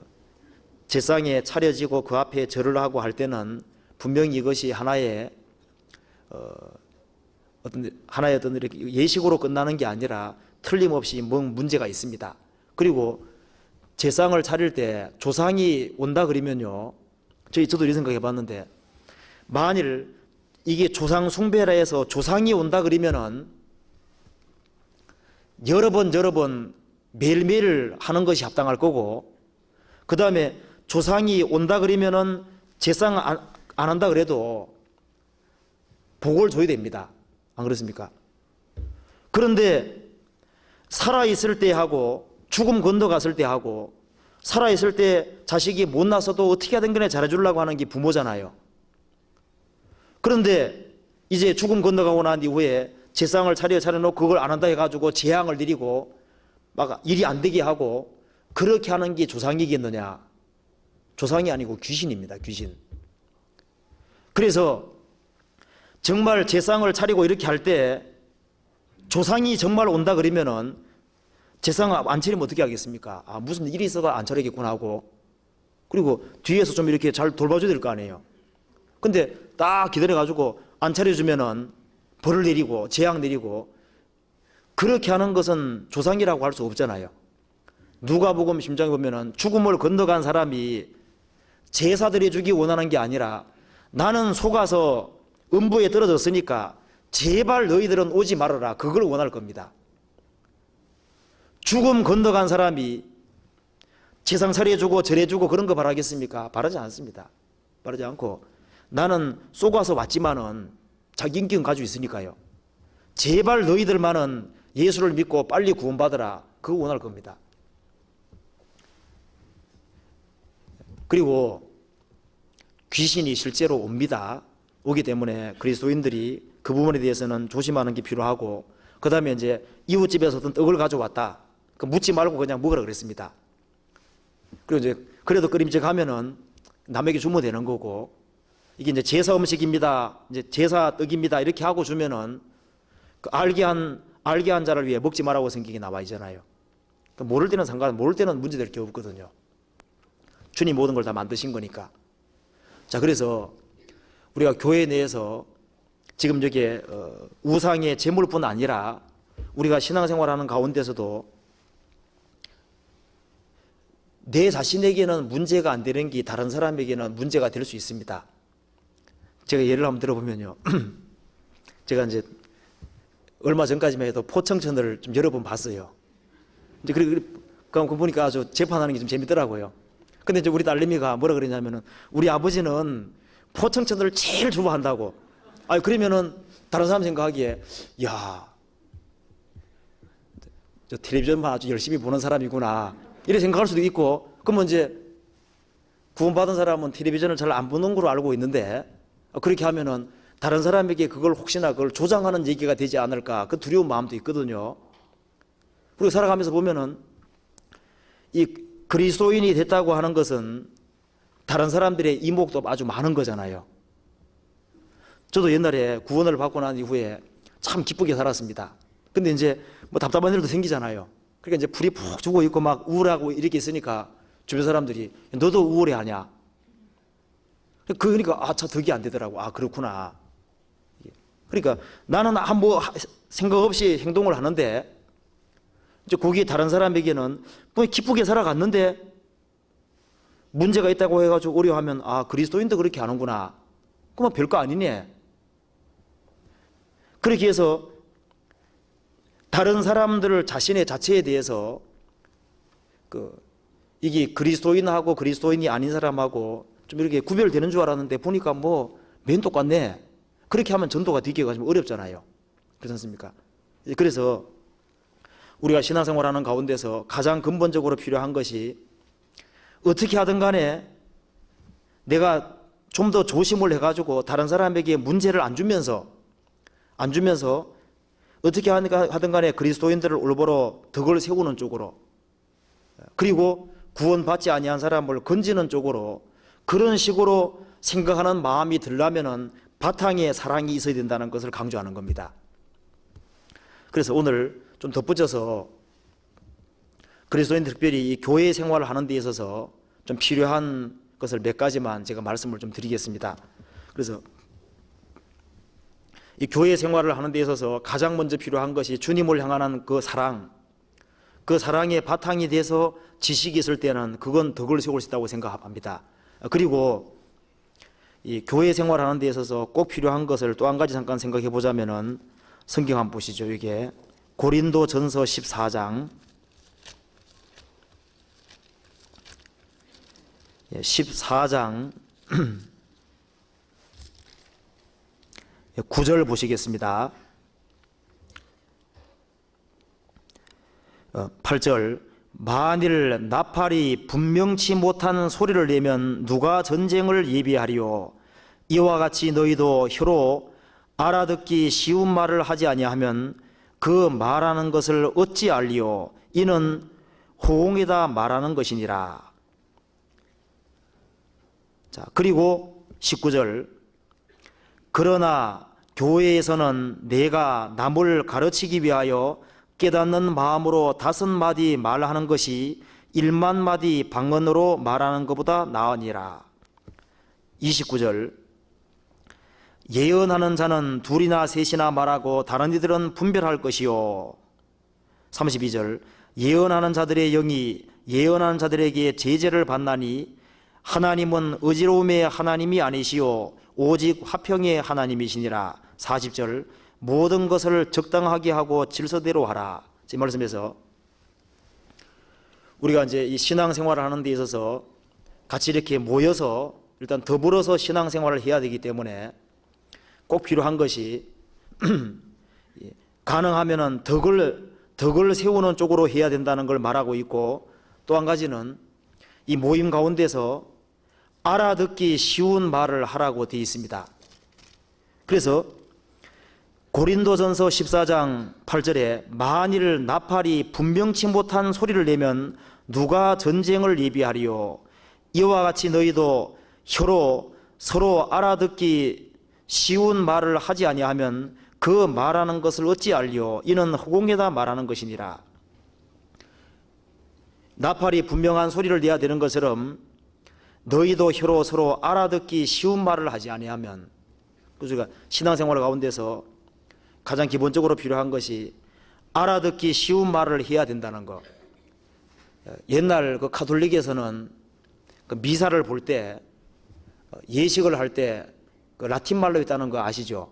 S1: 제상에 차려지고 그 앞에 절을 하고 할 때는 분명히 이것이 하나의 어떤 이렇게 예식으로 끝나는 게 아니라 틀림없이 뭔 문제가 있습니다. 그리고 제상을 차릴 때 조상이 온다 그러면요 저도 이런 생각 해봤는데 만일 이게 조상 숭배라 해서 조상이 온다 그러면은 여러 번 매일매일 하는 것이 합당할 거고 그 다음에 조상이 온다 그러면은 제상 안 한다 그래도 복을 줘야 됩니다. 안 그렇습니까? 그런데 살아있을 때 하고 죽음 건너갔을 때 하고 살아있을 때 자식이 못 낳아서도 어떻게 하든 간에 잘해주려고 하는 게 부모잖아요. 그런데 이제 죽음 건너가고 난 이후에 제상을 차려놓고 그걸 안 한다 해가지고 재앙을 내리고 막 일이 안 되게 하고 그렇게 하는 게 조상이겠느냐? 조상이 아니고 귀신입니다. 귀신. 그래서 정말 제상을 차리고 이렇게 할 때 조상이 정말 온다 그러면은 제상 안 차리면 어떻게 하겠습니까? 아, 무슨 일이 있어가 안 차리겠구나 하고 그리고 뒤에서 좀 이렇게 잘 돌봐줘야 될 거 아니에요. 근데 딱 기다려가지고 안 차려주면은 벌을 내리고 재앙 내리고 그렇게 하는 것은 조상이라고 할 수 없잖아요. 누가복음 10장에 보면은 죽음을 건너간 사람이 제사 드려주기 원하는 게 아니라 나는 속아서 음부에 떨어졌으니까 제발 너희들은 오지 말아라 그걸 원할 겁니다. 죽음 건너간 사람이 제상 차려주고 절해주고 그런 거 바라겠습니까? 바라지 않습니다. 바라지 않고 나는 속아서 왔지만은 자기 인격은 가지고 있으니까요. 제발 너희들만은 예수를 믿고 빨리 구원받으라 그거 원할 겁니다. 그리고 귀신이 실제로 옵니다. 오기 때문에 그리스도인들이 그 부분에 대해서는 조심하는 게 필요하고 그 다음에 이제 이웃집에서 어떤 떡을 가져왔다. 그 묻지 말고 그냥 먹으라 그랬습니다. 그리고 이제 그래도 끓임째 가면은 남에게 주면 되는 거고 이게 이제 제사 음식입니다. 이제 제사 떡입니다. 이렇게 하고 주면은 그 알게 한 자를 위해 먹지 말라고 생각이 나와 있잖아요. 모를 때는 모를 때는 문제될 게 없거든요. 주님 모든 걸 다 만드신 거니까. 자, 그래서 우리가 교회 내에서 지금 저게 우상의 제물뿐 아니라 우리가 신앙생활하는 가운데서도 내 자신에게는 문제가 안 되는 게 다른 사람에게는 문제가 될 수 있습니다. 제가 예를 한번 들어보면요. 제가 이제 얼마 전까지만 해도 포청천을 좀 여러 번 봤어요. 이제 그거 보니까 아주 재판하는 게 좀 재밌더라고요. 근데 이제 우리 딸내미가 뭐라 그러냐면은 우리 아버지는 포청천을 제일 좋아한다고. 아니 그러면은 다른 사람 생각하기에 야, 저 텔레비전만 아주 열심히 보는 사람이구나 이렇게 생각할 수도 있고 그러면 이제 구원받은 사람은 텔레비전을 잘 안 보는 걸로 알고 있는데 그렇게 하면은 다른 사람에게 그걸 혹시나 그걸 조장하는 얘기가 되지 않을까 그 두려운 마음도 있거든요. 그리고 살아가면서 보면은 이 그리스도인이 됐다고 하는 것은 다른 사람들의 이목도 아주 많은 거잖아요. 저도 옛날에 구원을 받고 난 이후에 참 기쁘게 살았습니다. 근데 이제 뭐 답답한 일도 생기잖아요. 그러니까 이제 불이 푹 죽어 있고 막 우울하고 이렇게 있으니까 주변 사람들이 너도 우울해 하냐? 그러니까 참 덕이 안 되더라고. 아 그렇구나. 그러니까 나는 뭐 생각 없이 행동을 하는데 이제 거기 다른 사람에게는 뭐 기쁘게 살아갔는데 문제가 있다고 해가지고 어려워하면 그리스도인도 그렇게 하는구나. 그러면 별거 아니네. 그렇게 해서 다른 사람들 자신의 자체에 대해서 이게 그리스도인하고 그리스도인이 아닌 사람하고 좀 이렇게 구별되는 줄 알았는데 보니까 맨 똑같네. 그렇게 하면 전도가 뒤집어가지고 어렵잖아요. 그렇지 않습니까? 그래서 우리가 신앙생활하는 가운데서 가장 근본적으로 필요한 것이 어떻게 하든 간에 내가 좀 더 조심을 해가지고 다른 사람에게 문제를 안 주면서 어떻게 하든 간에 그리스도인들을 올바로 덕을 세우는 쪽으로, 그리고 구원받지 아니한 사람을 건지는 쪽으로, 그런 식으로 생각하는 마음이 들려면은 바탕에 사랑이 있어야 된다는 것을 강조하는 겁니다. 그래서 오늘 좀 덧붙여서 그리스도인 특별히 이 교회 생활을 하는 데 있어서 좀 필요한 것을 몇 가지만 제가 말씀을 좀 드리겠습니다. 그래서 이 교회 생활을 하는 데 있어서 가장 먼저 필요한 것이 주님을 향하는 그 사랑, 그 사랑의 바탕이 돼서 지식이 있을 때는 그건 덕을 세울 수 있다고 생각합니다. 그리고 이 교회 생활을 하는 데 있어서 꼭 필요한 것을 또 한 가지 잠깐 생각해 보자면은 성경 한번 보시죠. 이게 고린도전서 14장 14장 9절 보시겠습니다. 8절 만일 나팔이 분명치 못한 소리를 내면 누가 전쟁을 예비하리요. 이와 같이 너희도 혀로 알아듣기 쉬운 말을 하지 아니하면 그 말하는 것을 어찌 알리요. 이는 호응에다 말하는 것이니라. 자, 그리고 19절 그러나 교회에서는 내가 남을 가르치기 위하여 깨닫는 마음으로 5마디 말하는 것이 1만마디 방언으로 말하는 것보다 나으니라. 29절 예언하는 자는 2이나 3이나 말하고 다른 이들은 분별할 것이요. 32절 예언하는 자들의 영이 예언하는 자들에게 제재를 받나니 하나님은 어지러움의 하나님이 아니시오 오직 화평의 하나님이시니라. 40절 모든 것을 적당하게 하고 질서대로 하라. 이 말씀에서 우리가 이제 이 신앙생활을 하는 데 있어서 같이 이렇게 모여서 일단 더불어서 신앙생활을 해야 되기 때문에 꼭 필요한 것이 가능하면은 덕을 세우는 쪽으로 해야 된다는 걸 말하고 있고, 또 한 가지는 이 모임 가운데서 알아듣기 쉬운 말을 하라고 되어 있습니다. 그래서 고린도전서 14장 8절에 만일 나팔이 분명치 못한 소리를 내면 누가 전쟁을 예비하리요. 이와 같이 너희도 혀로 서로 알아듣기 쉬운 말을 하지 아니하면 그 말하는 것을 어찌 알리요. 이는 허공에다 말하는 것이니라. 나팔이 분명한 소리를 내야 되는 것처럼 너희도 혀로 서로 알아듣기 쉬운 말을 하지 아니하면, 그래서 우리가 신앙생활 가운데서 가장 기본적으로 필요한 것이 알아듣기 쉬운 말을 해야 된다는 거. 옛날 그 가톨릭에서는 그 미사를 볼 때 예식을 할 때 그 라틴 말로 있다는 거 아시죠?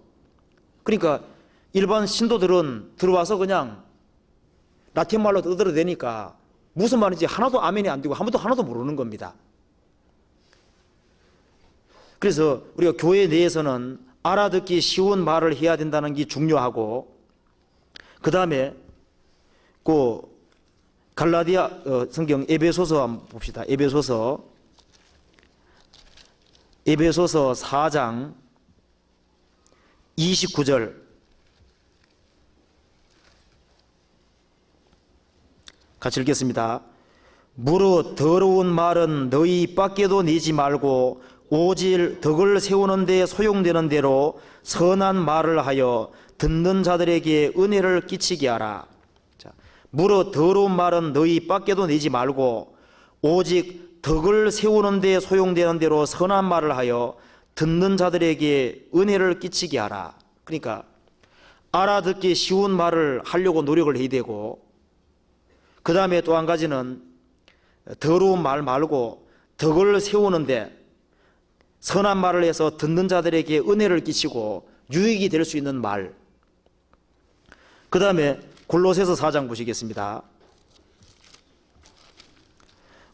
S1: 그러니까 일반 신도들은 들어와서 그냥 라틴 말로 떠들어대니까 무슨 말인지 하나도 아멘이 안 되고 하나도 모르는 겁니다. 그래서 우리가 교회 내에서는 알아듣기 쉬운 말을 해야 된다는 게 중요하고, 그 다음에 그 갈라디아 성경 에베소서 한번 봅시다. 에베소서 4장 29절 같이 읽겠습니다. 무릇 더러운 말은 너희 입 밖에도 내지 말고 오직 덕을 세우는 데 소용되는 대로 선한 말을 하여 듣는 자들에게 은혜를 끼치게 하라. 자, 무릇 더러운 말은 너희 입 밖에도 내지 말고 오직 덕을 세우는 데 소용되는 대로 선한 말을 하여 듣는 자들에게 은혜를 끼치게 하라. 그러니까 알아듣기 쉬운 말을 하려고 노력을 해야 되고, 그 다음에 또 한 가지는 더러운 말 말고 덕을 세우는데 선한 말을 해서 듣는 자들에게 은혜를 끼치고 유익이 될 수 있는 말. 그 다음에 골로새서 4장 보시겠습니다.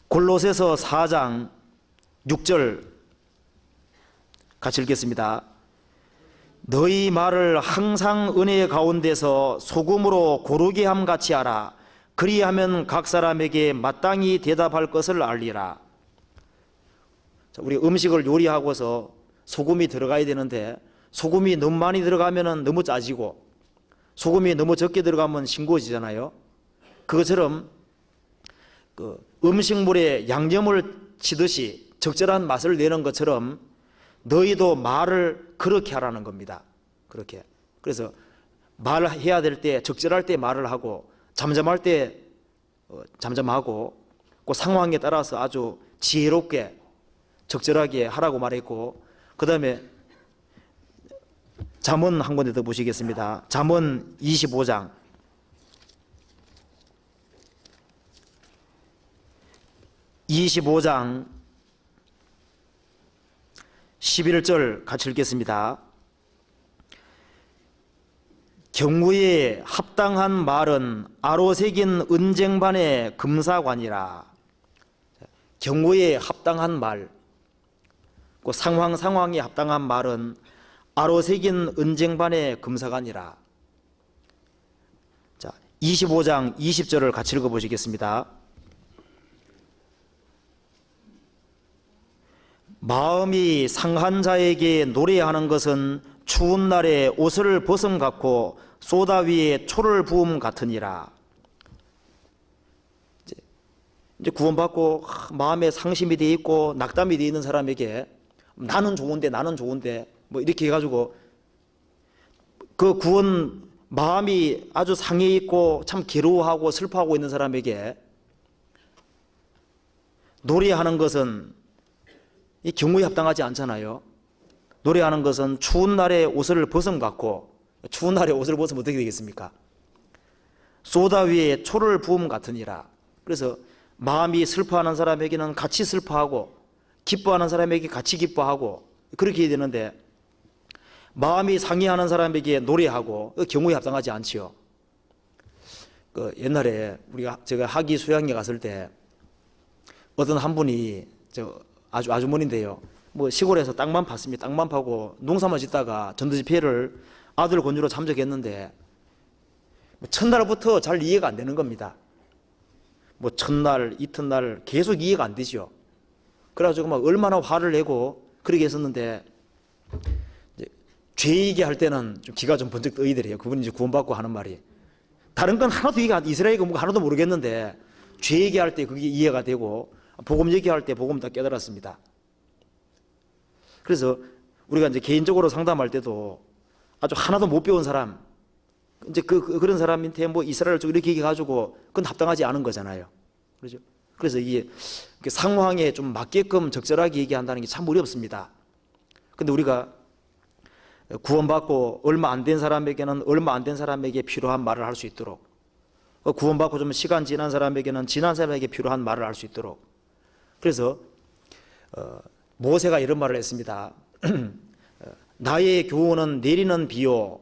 S1: 골로새서 4장 6절 같이 읽겠습니다. 너희 말을 항상 은혜의 가운데서 소금으로 고르게 함 같이 하라. 그리하면 각 사람에게 마땅히 대답할 것을 알리라. 자, 우리 음식을 요리하고서 소금이 들어가야 되는데 소금이 너무 많이 들어가면 너무 짜지고 소금이 너무 적게 들어가면 싱거워지잖아요. 그것처럼 그 음식물에 양념을 치듯이 적절한 맛을 내는 것처럼 너희도 말을 그렇게 하라는 겁니다. 그렇게. 그래서 말해야 될 때 적절할 때 말을 하고 잠잠할 때 잠잠하고 그 상황에 따라서 아주 지혜롭게 적절하게 하라고 말했고, 그 다음에 잠언 한 군데 더 보시겠습니다. 잠언 25장 11절 같이 읽겠습니다. 경우에 합당한 말은 아로새긴 은쟁반의 금사관이라. 경우에 합당한 말, 그 상황에 합당한 말은 아로새긴 은쟁반의 금사관이라. 자, 25장 20절을 같이 읽어보시겠습니다. 마음이 상한 자에게 노래하는 것은 추운 날에 옷을 벗음 같고 소다 위에 초를 부음 같으니라. 이제 구원받고 마음에 상심이 돼 있고 낙담이 돼 있는 사람에게 나는 좋은데 뭐 이렇게 해가지고 그 구원 마음이 아주 상해 있고 참 괴로워하고 슬퍼하고 있는 사람에게 노래하는 것은 이 경우에 합당하지 않잖아요. 노래하는 것은 추운 날에 옷을 벗음 같고, 추운 날에 옷을 벗으면 어떻게 되겠습니까? 소다 위에 초를 부음 같으니라. 그래서 마음이 슬퍼하는 사람에게는 같이 슬퍼하고 기뻐하는 사람에게 같이 기뻐하고 그렇게 해야 되는데, 마음이 상해하는 사람에게 노래하고 경우에 합당하지 않지요. 그 옛날에 제가 학위 수양회 갔을 때 어떤 한 분이 아주머니인데요. 뭐 시골에서 땅만 팠습니다. 땅만 파고 농사만 짓다가 전도집회를 아들 권유로 참석했는데 첫날부터 잘 이해가 안 되는 겁니다. 뭐 첫날, 이튿날 계속 이해가 안 되죠. 그래가지고 막 얼마나 화를 내고 그러게 했었는데, 이제 죄 얘기할 때는 좀 기가 좀 번쩍 떠이더래요. 그분이 이제 구원받고 하는 말이. 다른 건 하나도 이스라엘 거 하나도 모르겠는데 죄 얘기할 때 그게 이해가 되고 복음 얘기할 때 복음 다 깨달았습니다. 그래서 우리가 이제 개인적으로 상담할 때도 아주 하나도 못 배운 사람, 이제 그런 사람한테 뭐 이스라엘 쪽 이렇게 얘기해가지고 그건 합당하지 않은 거잖아요. 그렇죠? 그래서 이게 상황에 좀 맞게끔 적절하게 얘기한다는 게 참 어렵습니다. 근데 우리가 구원받고 얼마 안 된 사람에게는 얼마 안 된 사람에게 필요한 말을 할 수 있도록, 구원받고 좀 시간 지난 사람에게는 지난 사람에게 필요한 말을 할 수 있도록. 그래서 모세가 이런 말을 했습니다. 나의 교훈은 내리는 비요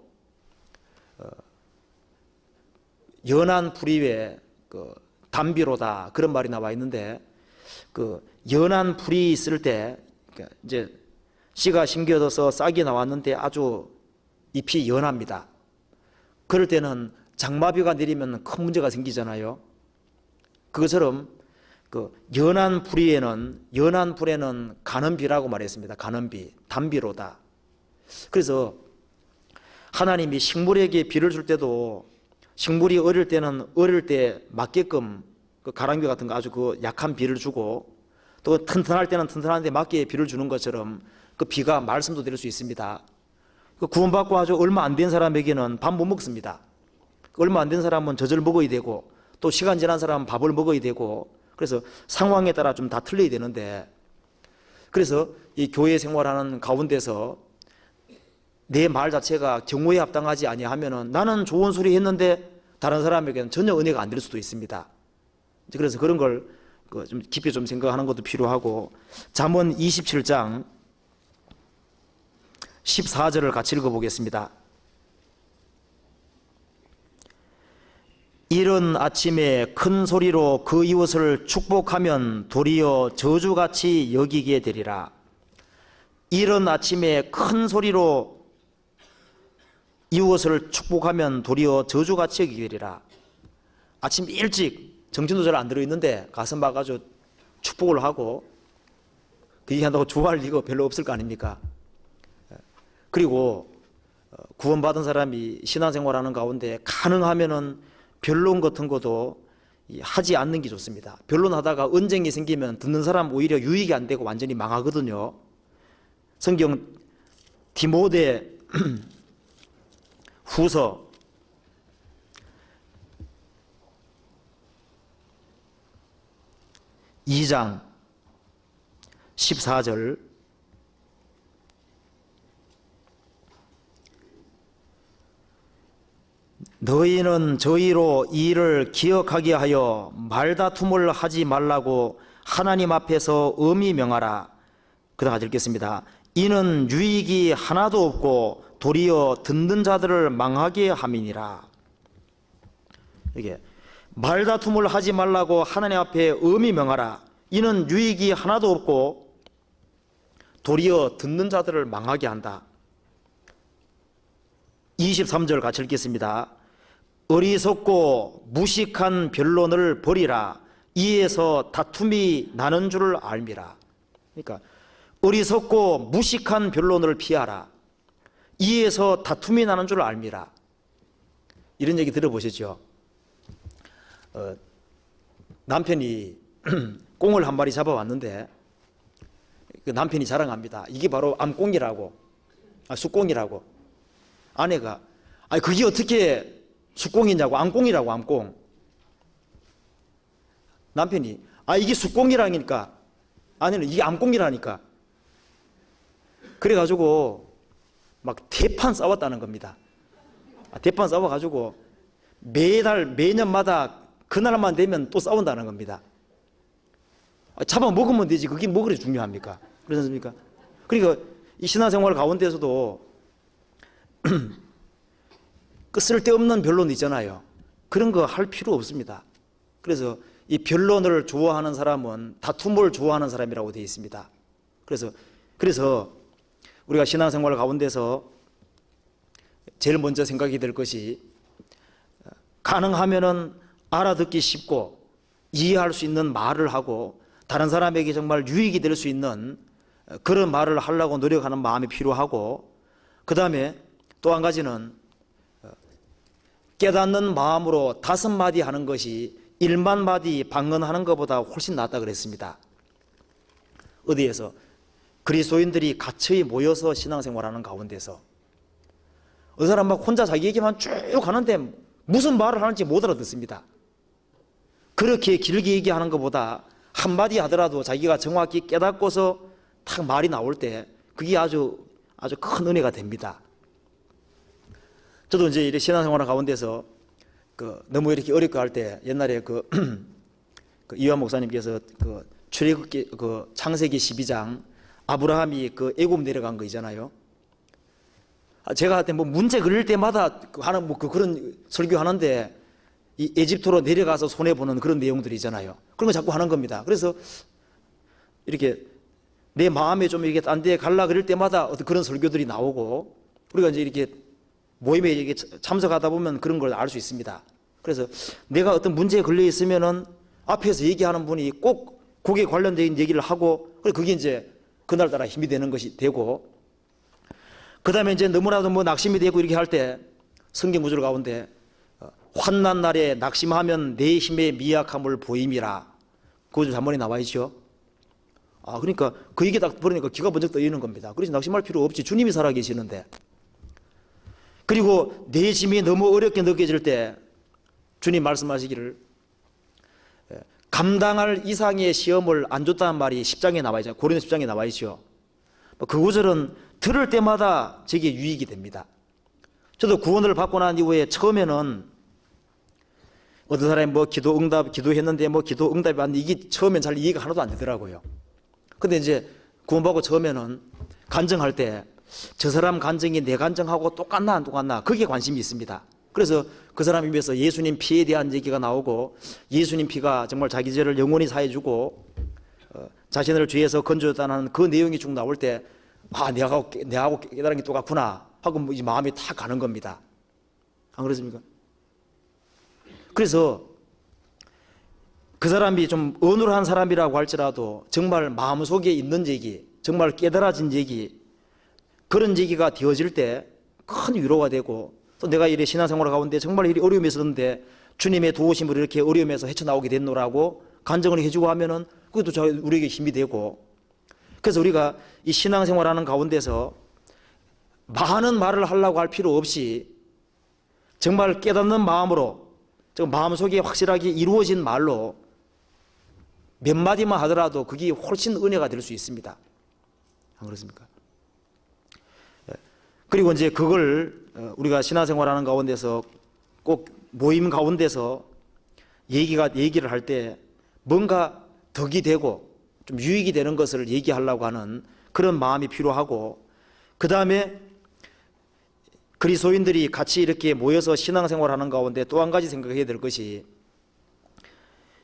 S1: 연한 풀 위에 담비로다, 그런 말이 나와 있는데, 그 연한 풀이 있을 때 이제 씨가 심겨져서 싹이 나왔는데 아주 잎이 연합니다. 그럴 때는 장마비가 내리면 큰 문제가 생기잖아요. 그것처럼 그 연한 풀에는 가는 비라고 말했습니다. 가는 비, 담비로다. 그래서 하나님이 식물에게 비를 줄 때도 식물이 어릴 때는 어릴 때 맞게끔 그 가랑비 같은 거 아주 그 약한 비를 주고, 또 튼튼할 때는 튼튼한데 맞게 비를 주는 것처럼 그 비가 말씀도 될 수 있습니다. 그 구원받고 아주 얼마 안 된 사람에게는 밥 못 먹습니다. 얼마 안 된 사람은 젖을 먹어야 되고, 또 시간 지난 사람은 밥을 먹어야 되고, 그래서 상황에 따라 좀 다 틀려야 되는데, 그래서 이 교회 생활하는 가운데서 내 말 자체가 경우에 합당하지 아니하면은 나는 좋은 소리 했는데 다른 사람에게는 전혀 은혜가 안 될 수도 있습니다. 그래서 그런 걸 좀 깊이 좀 생각하는 것도 필요하고, 잠언 27장 14절을 같이 읽어보겠습니다. 이른 아침에 큰 소리로 그 이웃을 축복하면 도리어 저주같이 여기게 되리라. 이른 아침에 큰 소리로 이웃을 축복하면 도리어 저주같이 여기게 되리라. 아침 일찍 정신도 잘 안 들어있는데 가서 막 아주 축복을 하고 그 얘기한다고 좋아할 리가 별로 없을 거 아닙니까? 그리고 구원받은 사람이 신앙생활하는 가운데 가능하면은 변론 같은 것도 하지 않는 게 좋습니다. 변론하다가 언쟁이 생기면 듣는 사람 오히려 유익이 안 되고 완전히 망하거든요. 성경 디모데 후서 2장 14절 너희는 저희로 이 일을 기억하게 하여 말다툼을 하지 말라고 하나님 앞에서 엄히 명하라. 그다음 읽겠습니다. 이는 유익이 하나도 없고 도리어 듣는 자들을 망하게 함이니라. 이게 말다툼을 하지 말라고 하나님 앞에 엄히 명하라. 이는 유익이 하나도 없고 도리어 듣는 자들을 망하게 한다. 23절 같이 읽겠습니다. 어리석고 무식한 변론을 버리라. 이에서 다툼이 나는 줄을 알미라. 그러니까 어리석고 무식한 변론을 피하라. 이에서 다툼이 나는 줄을 알미라. 이런 얘기 들어보셨죠? 남편이 꽁을 한 마리 잡아왔는데 그 남편이 자랑합니다. 이게 바로 암꽁이라고, 숫꽁이라고. 아내가 아니 그게 어떻게 숫꽁이냐고. 암꽁이라고, 암꽁. 남편이 이게 숫꽁이라니까. 아내는 이게 암꽁이라니까. 그래가지고 막 대판 싸웠다는 겁니다. 대판 싸워가지고 매년마다 그날만 되면 또 싸운다는 겁니다. 잡아 먹으면 되지 그게 뭐 그리 중요합니까? 그렇지 않습니까? 그러니까 이 신앙생활 가운데서도 그 쓸데없는 변론 있잖아요. 그런 거 할 필요 없습니다. 그래서 이 변론을 좋아하는 사람은 다툼을 좋아하는 사람이라고 되어 있습니다. 그래서 우리가 신앙생활 가운데서 제일 먼저 생각이 될 것이 가능하면은 알아듣기 쉽고 이해할 수 있는 말을 하고 다른 사람에게 정말 유익이 될 수 있는 그런 말을 하려고 노력하는 마음이 필요하고, 그 다음에 또 한 가지는 깨닫는 마음으로 5마디 하는 것이 1만 마디 방언하는 것보다 훨씬 낫다 그랬습니다. 어디에서? 그리스도인들이 갇혀이 모여서 신앙생활하는 가운데서 어느 사람 막 혼자 자기 얘기만 쭉 하는데 무슨 말을 하는지 못 알아듣습니다. 그렇게 길게 얘기하는 것보다 한마디 하더라도 자기가 정확히 깨닫고서 탁 말이 나올 때 그게 아주 큰 은혜가 됩니다. 저도 이제 신앙생활 가운데서 너무 이렇게 어렵게 할 때 옛날에 그 이완 목사님께서 출애굽기 창세기 12장 아브라함이 애굽 내려간 거 있잖아요. 제가 할 때 뭐 문제 걸릴 때마다 하는 그런 설교하는데 이 에집트로 내려가서 손해 보는 그런 내용들이 있잖아요. 그런 거 자꾸 하는 겁니다. 그래서 이렇게 내 마음에 좀 이렇게 딴 데 갈라 그럴 때마다 어떤 그런 설교들이 나오고 우리가 이제 이렇게 모임에 이렇게 참석하다 보면 그런 걸 알 수 있습니다. 그래서 내가 어떤 문제에 걸려 있으면은 앞에서 얘기하는 분이 꼭 거기에 관련된 얘기를 하고 그게 이제 그날따라 힘이 되는 것이 되고, 그 다음에 이제 너무나도 낙심이 되고 이렇게 할 때 성경 구절 가운데 환난 날에 낙심하면 내 힘의 미약함을 보임이라 그 구절 한 번에 나와 있죠. 그러니까 그 얘기 딱 들으니까 기가 번쩍 떠있는 겁니다. 그래서 낙심할 필요 없지. 주님이 살아계시는데. 그리고 내 짐이 너무 어렵게 느껴질 때 주님 말씀하시기를 감당할 이상의 시험을 안 줬다는 말이 10장에 나와 있죠. 고린도 10장에 나와 있죠. 그 구절은 들을 때마다 제게 유익이 됩니다. 저도 구원을 받고 난 이후에 처음에는 어떤 사람이 뭐 기도했는데 뭐 기도 응답이 왔는데 이게 처음엔 잘 이해가 하나도 안 되더라고요. 근데 이제 구원받고 처음에는 간증할 때 저 사람 간증이 내 간증하고 똑같나 안 똑같나 그게 관심이 있습니다. 그래서 그 사람 입에서 예수님 피에 대한 얘기가 나오고 예수님 피가 정말 자기 죄를 영원히 사해주고 자신을 죄에서 건져줬다는 그 내용이 쭉 나올 때 내하고 깨달은 게 똑같구나 하고 뭐 이제 마음이 탁 가는 겁니다. 안 그렇습니까? 그래서 그 사람이 좀 어눌한 사람이라고 할지라도 정말 마음속에 있는 얘기, 정말 깨달아진 얘기, 그런 얘기가 되어질 때 큰 위로가 되고, 또 내가 이래 신앙생활 가운데 정말 이리 어려움이 있었는데 주님의 도우심으로 이렇게 어려움에서 헤쳐나오게 됐노라고 간증을 해주고 하면은 그것도 우리에게 힘이 되고, 그래서 우리가 이 신앙생활하는 가운데서 많은 말을 하려고 할 필요 없이 정말 깨닫는 마음으로, 마음속에 확실하게 이루어진 말로 몇 마디만 하더라도 그게 훨씬 은혜가 될 수 있습니다. 안 그렇습니까? 그리고 이제 그걸 우리가 신앙생활하는 가운데서 꼭 모임 가운데서 얘기를 할 때 뭔가 덕이 되고 좀 유익이 되는 것을 얘기하려고 하는 그런 마음이 필요하고, 그 다음에 그리스도인들이 같이 이렇게 모여서 신앙생활하는 가운데 또 한 가지 생각해야 될 것이,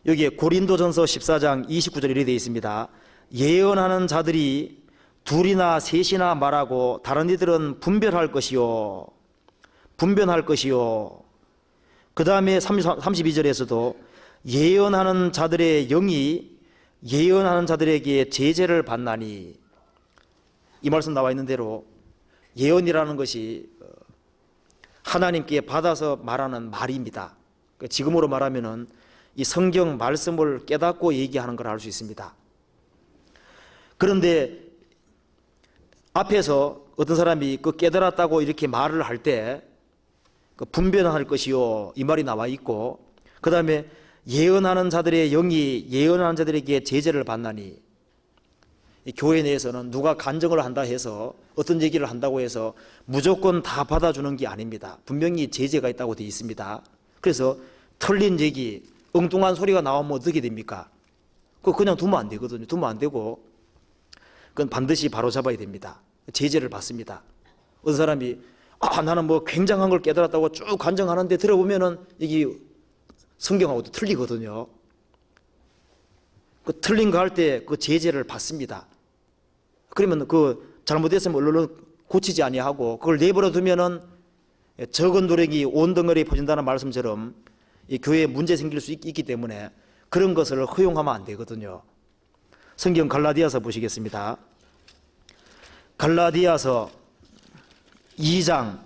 S1: 여기에 고린도전서 14장 29절 이렇게 되어 있습니다. 예언하는 자들이 둘이나 셋이나 말하고 다른 이들은 분별할 것이요. 그 다음에 32절에서도 예언하는 자들의 영이 예언하는 자들에게 제재를 받나니, 이 말씀 나와 있는 대로 예언이라는 것이 하나님께 받아서 말하는 말입니다. 지금으로 말하면은 이 성경 말씀을 깨닫고 얘기하는 걸 알 수 있습니다. 그런데 앞에서 어떤 사람이 그 깨달았다고 이렇게 말을 할 때 그 분별할 것이요 이 말이 나와 있고, 그 다음에 예언하는 자들의 영이 예언하는 자들에게 제재를 받나니, 이 교회 내에서는 누가 간증을 한다 해서 어떤 얘기를 한다고 해서 무조건 다 받아주는 게 아닙니다. 분명히 제재가 있다고 되어 있습니다. 그래서 틀린 얘기, 엉뚱한 소리가 나오면 어떻게 됩니까? 그거 그냥 두면 안 되거든요. 두면 안 되고 그건 반드시 바로잡아야 됩니다. 제재를 받습니다. 어떤 사람이 나는 뭐 굉장한 걸 깨달았다고 쭉 간증하는데 들어보면은 이게 성경하고도 틀리거든요. 그 틀린 거 할 때 그 제재를 받습니다. 그러면 그 잘못됐으면 얼른 고치지 아니하고 그걸 내버려 두면은 적은 노력이 온 덩어리에 퍼진다는 말씀처럼 이 교회에 문제 생길 수 있기 때문에 그런 것을 허용하면 안 되거든요. 성경 갈라디아서 보시겠습니다. 갈라디아서 2장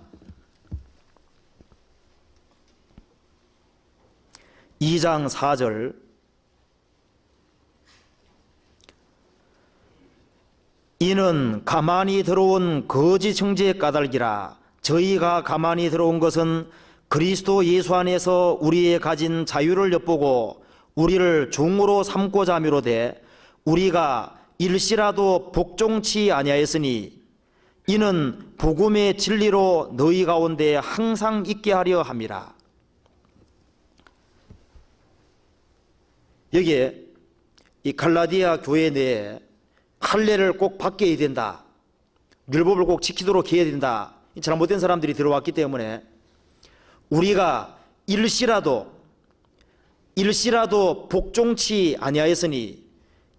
S1: 4절, 이는 가만히 들어온 거짓 형제의 까닭이라. 저희가 가만히 들어온 것은 그리스도 예수 안에서 우리의 가진 자유를 엿보고 우리를 종으로 삼고자 함이로되, 우리가 일시라도 복종치 아니하였으니 이는 복음의 진리로 너희 가운데 항상 있게 하려 함이라. 여기에 이 갈라디아 교회 내에 할례를 꼭 받게 해야 된다, 율법을 꼭 지키도록 해야 된다, 잘못된 사람들이 들어왔기 때문에 우리가 일시라도 복종치 아니하였으니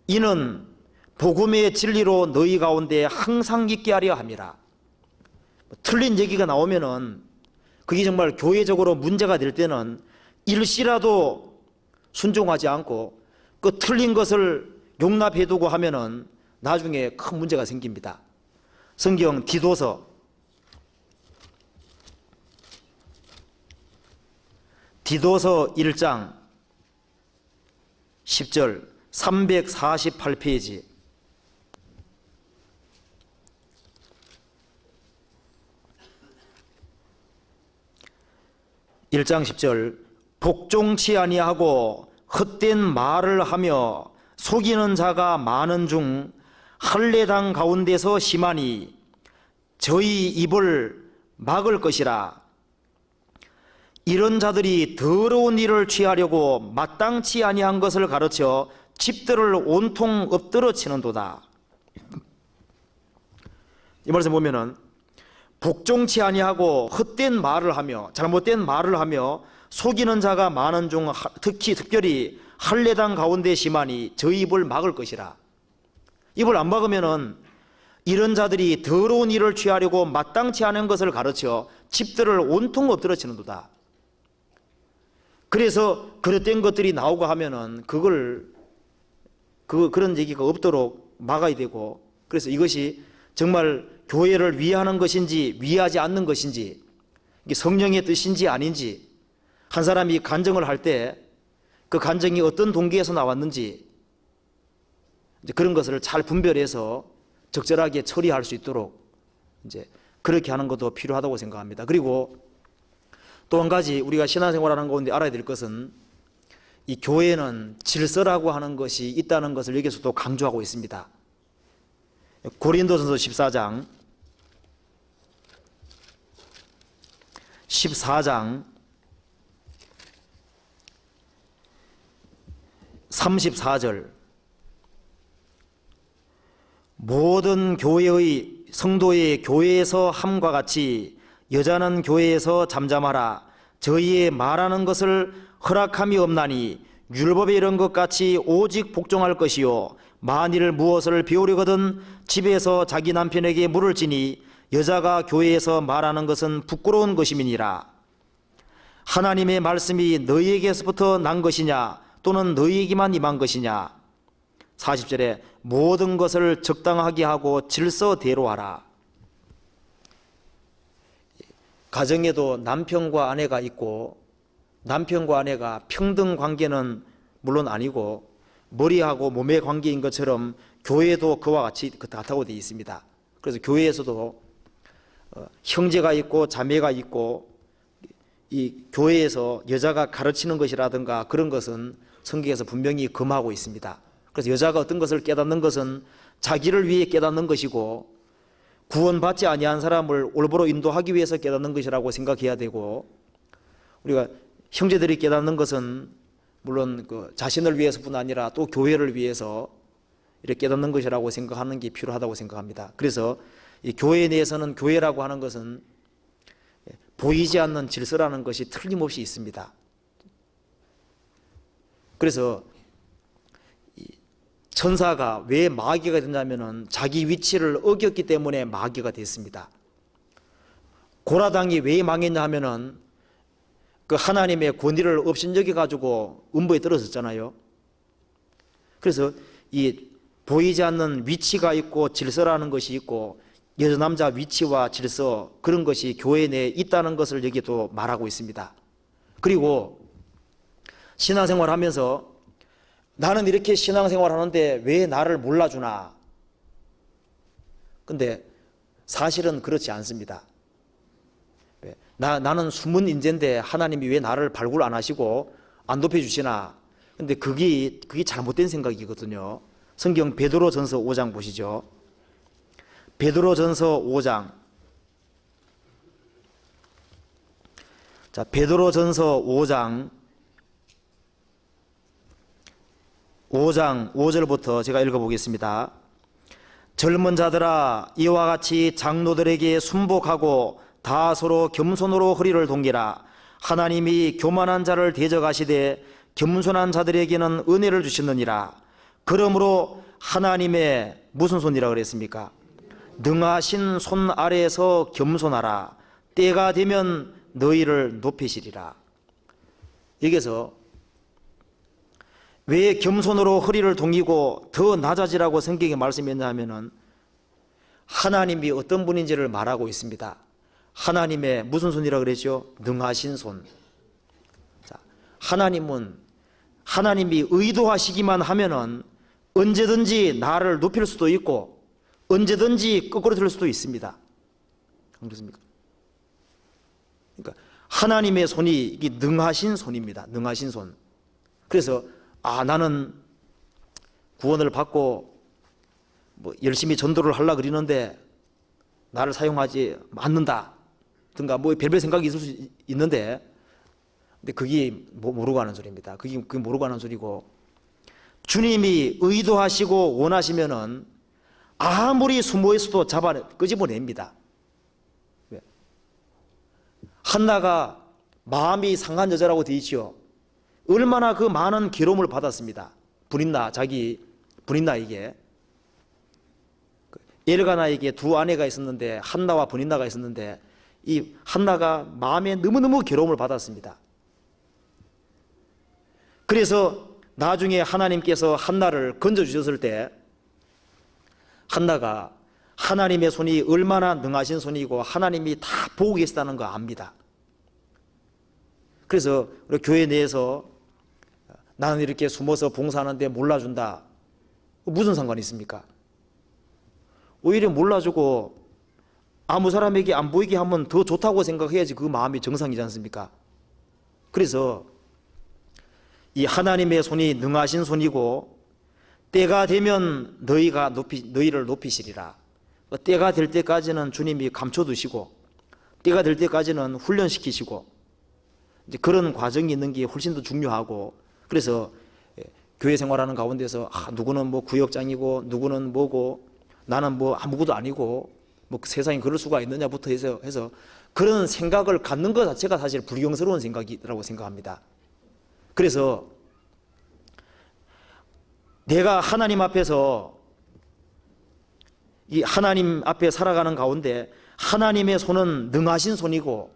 S1: 이는 복음의 진리로 너희 가운데 항상 있게 하려 함이라. 틀린 얘기가 나오면은 그게 정말 교회적으로 문제가 될 때는 일시라도 순종하지 않고 그 틀린 것을 용납해 두고 하면은 나중에 큰 문제가 생깁니다. 성경 디도서 1장 10절 348페이지. (1장 10절) 복종치 아니하고 헛된 말을 하며 속이는 자가 많은 중 할례당 가운데서 심하니 저희 입을 막을 것이라. 이런 자들이 더러운 일을 취하려고 마땅치 아니한 것을 가르쳐 집들을 온통 엎드러 치는도다. 이 말씀 보면은 복종치 아니하고 헛된 말을 하며 잘못된 말을 하며 속이는 자가 많은 중 특별히 할례당 가운데 심하니 저 입을 막을 것이라. 입을 안 막으면은 이런 자들이 더러운 일을 취하려고 마땅치 않은 것을 가르쳐 집들을 온통 엎드려 치는도다. 그래서 그릇된 것들이 나오고 하면은 그런 얘기가 없도록 막아야 되고, 그래서 이것이 정말 교회를 위하는 것인지 위하지 않는 것인지, 이게 성령의 뜻인지 아닌지, 한 사람이 간증을 할 때 그 간증이 어떤 동기에서 나왔는지 이제 그런 것을 잘 분별해서 적절하게 처리할 수 있도록 이제 그렇게 하는 것도 필요하다고 생각합니다. 그리고 또 한 가지 우리가 신앙생활하는 가운데 알아야 될 것은 이 교회는 질서라고 하는 것이 있다는 것을 여기서도 강조하고 있습니다. 고린도전서 14장 34절, 모든 교회의 성도의 교회에서 함과 같이 여자는 교회에서 잠잠하라. 저희의 말하는 것을 허락함이 없나니 율법에 이런 것 같이 오직 복종할 것이요, 만일 무엇을 배우려거든 집에서 자기 남편에게 물을 지니 여자가 교회에서 말하는 것은 부끄러운 것임이니라. 하나님의 말씀이 너희에게서부터 난 것이냐 또는 너희에게만 임한 것이냐. 40절에 모든 것을 적당하게 하고 질서대로 하라. 가정에도 남편과 아내가 있고 남편과 아내가 평등 관계는 물론 아니고 머리하고 몸의 관계인 것처럼 교회도 그와 같이 같다고 되어 있습니다. 그래서 교회에서도 형제가 있고 자매가 있고, 이 교회에서 여자가 가르치는 것이라든가 그런 것은 성경에서 분명히 금하고 있습니다. 그래서 여자가 어떤 것을 깨닫는 것은 자기를 위해 깨닫는 것이고 구원받지 아니한 사람을 올바로 인도하기 위해서 깨닫는 것이라고 생각해야 되고, 우리가 형제들이 깨닫는 것은 물론 그 자신을 위해서뿐 아니라 또 교회를 위해서 이렇게 깨닫는 것이라고 생각하는 게 필요하다고 생각합니다. 그래서 이 교회 내에서는 교회라고 하는 것은 보이지 않는 질서라는 것이 틀림없이 있습니다. 그래서 천사가 왜 마귀가 됐냐면은 자기 위치를 어겼기 때문에 마귀가 됐습니다. 고라당이 왜 망했냐 하면은 그 하나님의 권위를 업신여겨 가지고 음부에 떨어졌잖아요. 그래서 이 보이지 않는 위치가 있고 질서라는 것이 있고 여자 남자 위치와 질서, 그런 것이 교회 내에 있다는 것을 여기도 말하고 있습니다. 그리고 신앙생활 하면서 나는 이렇게 신앙생활 하는데 왜 나를 몰라주나? 근데 사실은 그렇지 않습니다. 나는 숨은 인재인데 하나님이 왜 나를 발굴 안 하시고 안 높여주시나? 근데 그게 잘못된 생각이거든요. 성경 베드로전서 5장 보시죠. 베드로전서 5장. 자, 베드로전서 5장 5절부터 제가 읽어보겠습니다. 젊은 자들아, 이와 같이 장로들에게 순복하고 다 서로 겸손으로 허리를 동기라. 하나님이 교만한 자를 대적하시되 겸손한 자들에게는 은혜를 주시느니라. 그러므로 하나님의 무슨 손이라 그랬습니까? 능하신 손 아래에서 겸손하라. 때가 되면 너희를 높이시리라. 여기서 왜 겸손으로 허리를 동이고 더 낮아지라고 성경에 말씀했냐 하면은 하나님이 어떤 분인지를 말하고 있습니다. 하나님의 무슨 손이라 그랬죠? 능하신 손. 자, 하나님이 의도하시기만 하면은 언제든지 나를 높일 수도 있고 언제든지 거꾸로 들을 수도 있습니다. 안 그렇습니까? 그러니까 하나님의 손이 이게 능하신 손입니다. 능하신 손. 그래서 나는 구원을 받고 뭐 열심히 전도를 하려고 그러는데 나를 사용하지 않는다 든가 뭐 별별 생각이 있을 수 있는데, 근데 그게 모르고 하는 소리입니다. 그게 모르고 하는 소리고, 주님이 의도하시고 원하시면은 아무리 숨어 있어도 끄집어냅니다. 왜? 한나가 마음이 상한 여자라고 되어 있죠. 얼마나 그 많은 괴로움을 받았습니다. 분인나에게. 엘가나에게 두 아내가 있었는데, 한나와 분인나가 있었는데, 이 한나가 마음에 너무너무 괴로움을 받았습니다. 그래서 나중에 하나님께서 한나를 건져주셨을 때, 한나가 하나님의 손이 얼마나 능하신 손이고 하나님이 다 보고 계시다는 거 압니다. 그래서 우리 교회 내에서 나는 이렇게 숨어서 봉사하는데 몰라준다, 무슨 상관이 있습니까? 오히려 몰라주고 아무 사람에게 안 보이게 하면 더 좋다고 생각해야지 그 마음이 정상이지 않습니까? 그래서 이 하나님의 손이 능하신 손이고, 때가 되면 너희를 높이시리라. 때가 될 때까지는 주님이 감춰두시고, 때가 될 때까지는 훈련시키시고, 이제 그런 과정이 있는 게 훨씬 더 중요하고, 그래서 교회 생활하는 가운데서 누구는 뭐 구역장이고 누구는 뭐고 나는 뭐 아무것도 아니고 뭐 세상에 그럴 수가 있느냐부터 해서 그런 생각을 갖는 것 자체가 사실 불경스러운 생각이라고 생각합니다. 그래서 내가 하나님 앞에서 이 하나님 앞에 살아가는 가운데 하나님의 손은 능하신 손이고,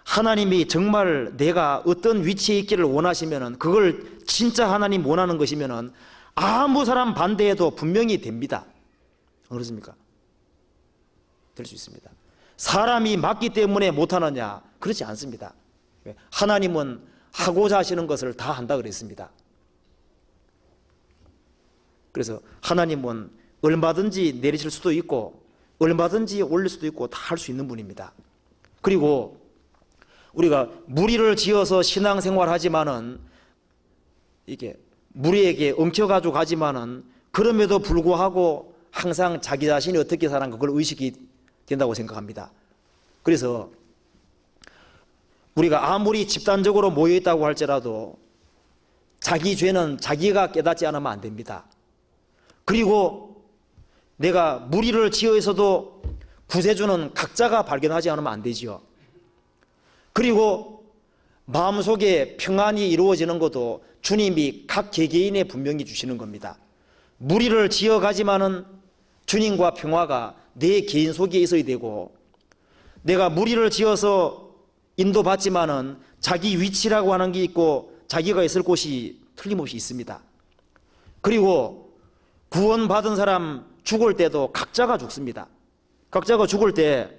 S1: 하나님이 정말 내가 어떤 위치에 있기를 원하시면은, 그걸 진짜 하나님 원하는 것이면은 아무 사람 반대해도 분명히 됩니다. 그렇습니까? 될 수 있습니다. 사람이 맞기 때문에 못하느냐? 그렇지 않습니다. 하나님은 하고자 하시는 것을 다 한다 그랬습니다. 그래서 하나님은 얼마든지 내리실 수도 있고 얼마든지 올릴 수도 있고 다 할 수 있는 분입니다. 그리고 우리가 무리를 지어서 신앙생활 하지만은, 이게 무리에게 엉켜가지고 가지만은, 그럼에도 불구하고 항상 자기 자신이 어떻게 사는가 그걸 의식이 된다고 생각합니다. 그래서 우리가 아무리 집단적으로 모여있다고 할지라도 자기 죄는 자기가 깨닫지 않으면 안 됩니다. 그리고 내가 무리를 지어 있어도 구세주는 각자가 발견하지 않으면 안 되지요. 그리고 마음속에 평안이 이루어지는 것도 주님이 각 개개인에 분명히 주시는 겁니다. 무리를 지어가지만은 주님과 평화가 내 개인 속에 있어야 되고, 내가 무리를 지어서 인도받지만은 자기 위치라고 하는 게 있고 자기가 있을 곳이 틀림없이 있습니다. 그리고 구원받은 사람 죽을 때도 각자가 죽습니다. 각자가 죽을 때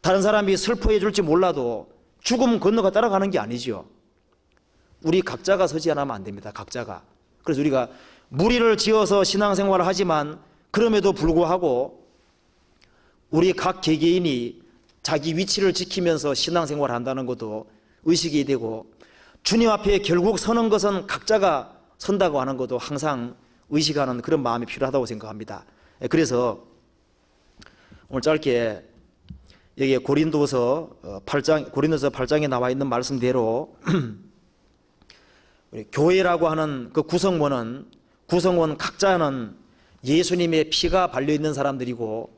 S1: 다른 사람이 슬퍼해 줄지 몰라도 죽음 건너가 따라가는 게 아니죠. 우리 각자가 서지 않으면 안 됩니다. 각자가. 그래서 우리가 무리를 지어서 신앙생활을 하지만 그럼에도 불구하고 우리 각 개개인이 자기 위치를 지키면서 신앙생활을 한다는 것도 의식이 되고, 주님 앞에 결국 서는 것은 각자가 선다고 하는 것도 항상 의식하는 그런 마음이 필요하다고 생각합니다. 그래서 오늘 짧게 여기 고린도서 8장에 나와 있는 말씀대로 교회라고 하는 그 구성원 각자는 예수님의 피가 발려있는 사람들이고,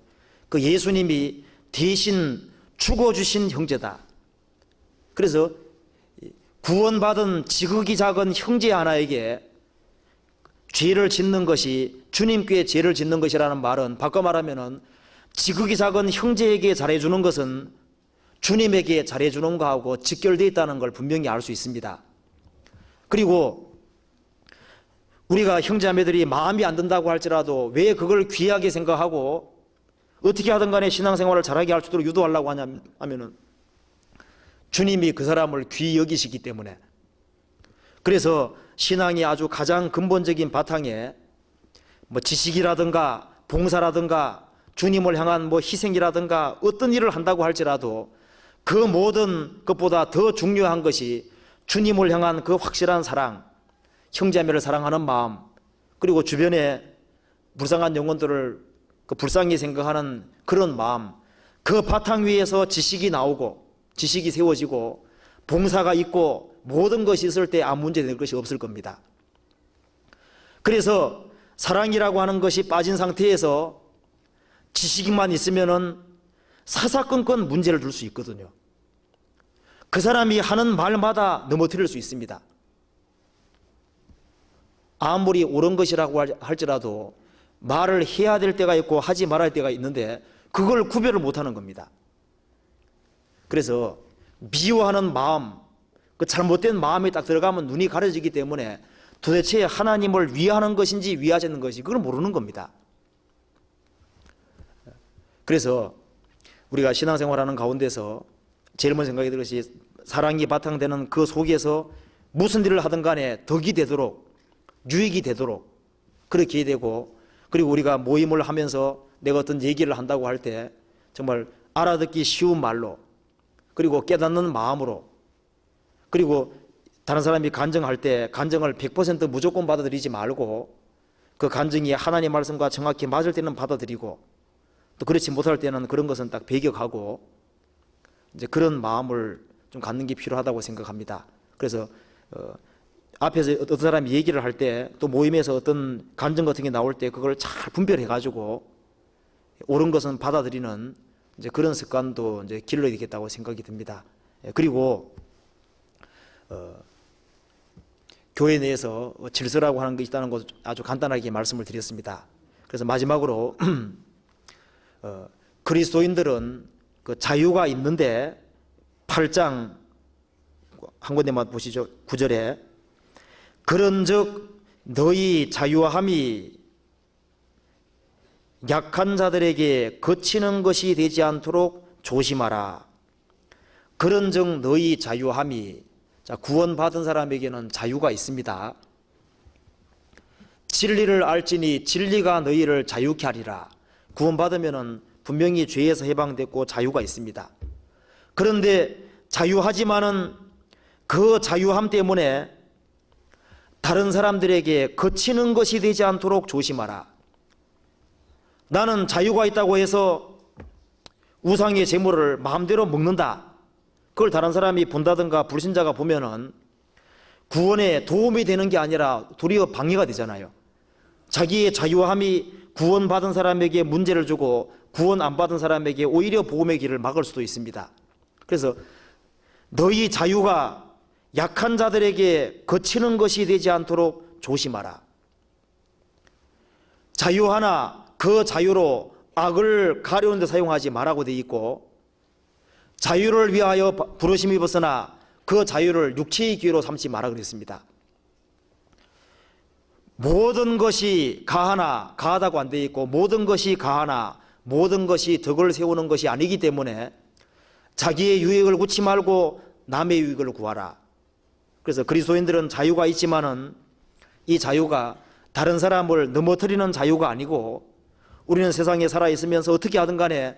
S1: 그 예수님이 대신 죽어주신 형제다. 그래서 구원받은 지극히 작은 형제 하나에게 죄를 짓는 것이, 주님께 죄를 짓는 것이라는 말은 바꿔 말하면은 지극히 작은 형제에게 잘해주는 것은 주님에게 잘해주는 것하고 직결되어 있다는 걸 분명히 알 수 있습니다. 그리고 우리가 형제자매들이 마음이 안 든다고 할지라도 왜 그걸 귀하게 생각하고 어떻게 하든 간에 신앙생활을 잘하게 할 수 있도록 유도하려고 하면은 주님이 그 사람을 귀히 여기시기 때문에. 그래서 신앙이 아주 가장 근본적인 바탕에 뭐 지식이라든가 봉사라든가 주님을 향한 뭐 희생이라든가 어떤 일을 한다고 할지라도 그 모든 것보다 더 중요한 것이 주님을 향한 그 확실한 사랑, 형제자매를 사랑하는 마음, 그리고 주변에 불쌍한 영혼들을 그 불쌍히 생각하는 그런 마음, 그 바탕 위에서 지식이 나오고 지식이 세워지고 봉사가 있고 모든 것이 있을 때 아무 문제 될 것이 없을 겁니다. 그래서 사랑이라고 하는 것이 빠진 상태에서 지식만 있으면은 사사건건 문제를 줄 수 있거든요. 그 사람이 하는 말마다 넘어뜨릴 수 있습니다. 아무리 옳은 것이라고 할지라도 말을 해야 될 때가 있고 하지 말아야 할 때가 있는데 그걸 구별을 못하는 겁니다. 그래서 미워하는 마음, 그 잘못된 마음이 딱 들어가면 눈이 가려지기 때문에 도대체 하나님을 위하는 것인지 위하지 않는 것인지 그걸 모르는 겁니다. 그래서 우리가 신앙생활하는 가운데서 제일 먼저 생각이 들 것이 사랑이 바탕되는 그 속에서 무슨 일을 하든 간에 덕이 되도록, 유익이 되도록 그렇게 되고, 그리고 우리가 모임을 하면서 내가 어떤 얘기를 한다고 할 때 정말 알아듣기 쉬운 말로, 그리고 깨닫는 마음으로, 그리고 다른 사람이 간증할 때 간증을 100% 무조건 받아들이지 말고 그 간증이 하나님 말씀과 정확히 맞을 때는 받아들이고, 또 그렇지 못할 때는 그런 것은 딱 배격하고, 이제 그런 마음을 좀 갖는 게 필요하다고 생각합니다. 그래서 앞에서 어떤 사람이 얘기를 할 때, 또 모임에서 어떤 간증 같은 게 나올 때 그걸 잘 분별해 가지고 옳은 것은 받아들이는 이제 그런 습관도 이제 길러야 되겠다고 생각이 듭니다. 그리고 교회 내에서 질서라고 하는 게 있다는 것 아주 간단하게 말씀을 드렸습니다. 그래서 마지막으로 그리스도인들은 그 자유가 있는데 8장 한 군데만 보시죠. 9절에 그런즉 너희 자유함이 약한 자들에게 거치는 것이 되지 않도록 조심하라. 그런즉 너희 자유함이, 자, 구원받은 사람에게는 자유가 있습니다. 진리를 알지니 진리가 너희를 자유케 하리라. 구원받으면은 분명히 죄에서 해방됐고 자유가 있습니다. 그런데 자유하지만은 그 자유함 때문에 다른 사람들에게 거치는 것이 되지 않도록 조심하라. 나는 자유가 있다고 해서 우상의 재물을 마음대로 먹는다, 그걸 다른 사람이 본다든가 불신자가 보면은 구원에 도움이 되는 게 아니라 도리어 방해가 되잖아요. 자기의 자유함이 구원받은 사람에게 문제를 주고 구원 안 받은 사람에게 오히려 복음의 길을 막을 수도 있습니다. 그래서 너희 자유가 약한 자들에게 거치는 것이 되지 않도록 조심하라. 자유 하나 그 자유로 악을 가려는 데 사용하지 말라고 되어 있고, 자유를 위하여 부르심이 벗으나 그 자유를 육체의 기회로 삼지 마라 그랬습니다. 모든 것이 가하나 가하다고 안 되어 있고, 모든 것이 가하나 모든 것이 덕을 세우는 것이 아니기 때문에 자기의 유익을 구치 말고 남의 유익을 구하라. 그래서 그리스도인들은 자유가 있지만은 이 자유가 다른 사람을 넘어뜨리는 자유가 아니고, 우리는 세상에 살아 있으면서 어떻게 하든 간에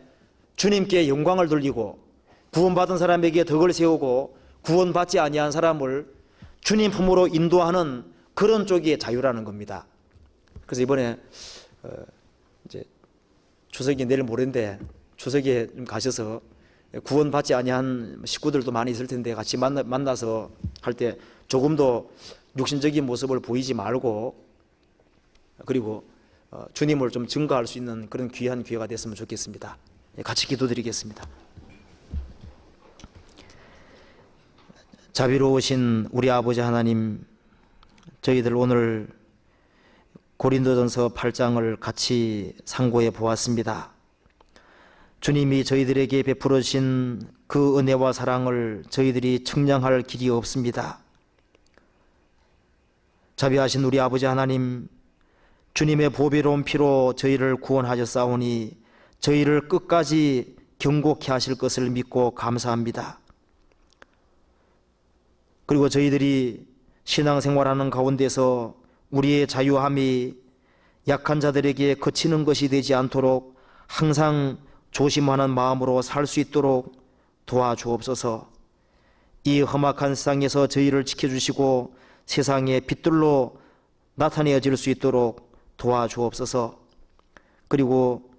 S1: 주님께 영광을 돌리고 구원받은 사람에게 덕을 세우고 구원받지 아니한 사람을 주님 품으로 인도하는 그런 쪽이 자유라는 겁니다. 그래서 이번에 이제 추석이 내일 모레인데 추석에 좀 가셔서 구원받지 아니한 식구들도 많이 있을 텐데 같이 만나서 할 때 조금 더 육신적인 모습을 보이지 말고, 그리고 주님을 좀 증거할 수 있는 그런 귀한 기회가 됐으면 좋겠습니다. 같이 기도드리겠습니다. 자비로우신 우리 아버지 하나님, 저희들 오늘 고린도전서 8장을 같이 상고해 보았습니다. 주님이 저희들에게 베풀어 주신 그 은혜와 사랑을 저희들이 측량할 길이 없습니다. 자비하신 우리 아버지 하나님, 주님의 보배로운 피로 저희를 구원하셨사오니 저희를 끝까지 경고케 하실 것을 믿고 감사합니다. 그리고 저희들이 신앙생활하는 가운데서 우리의 자유함이 약한 자들에게 거치는 것이 되지 않도록 항상 조심하는 마음으로 살 수 있도록 도와주옵소서. 이 험악한 세상에서 저희를 지켜주시고 세상의 빛들로 나타내어질 수 있도록 도와주옵소서. 그리고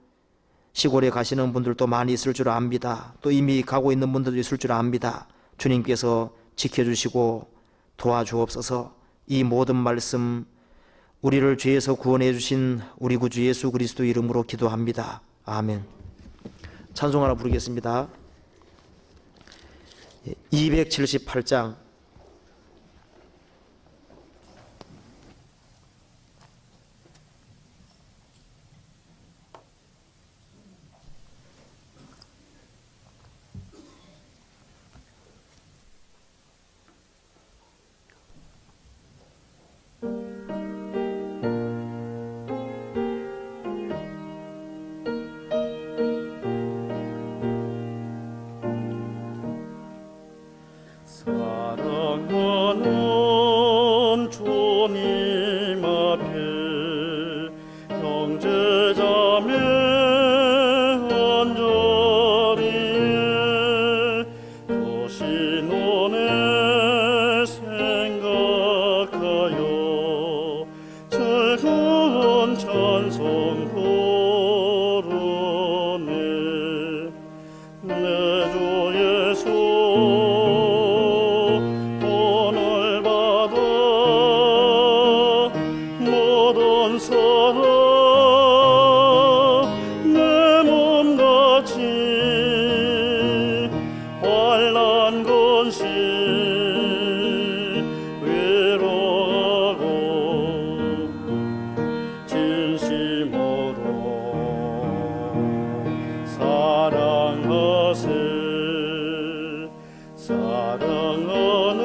S1: 시골에 가시는 분들도 많이 있을 줄 압니다. 또 이미 가고 있는 분들도 있을 줄 압니다. 주님께서 지켜주시고 도와주옵소서. 이 모든 말씀 우리를 죄에서 구원해 주신 우리 구주 예수 그리스도 이름으로 기도합니다. 아멘. 찬송 하나 부르겠습니다. 278장
S2: 사랑하는 주님 앞에 형제자매 한자리에 거신 은혜 생각하여 즐거운 찬송 부르네. 내 주 예수 오늘 받아 모든 사랑 내 몸같이 환난 근심 위로하고 진심으로 사랑하세. 사랑하는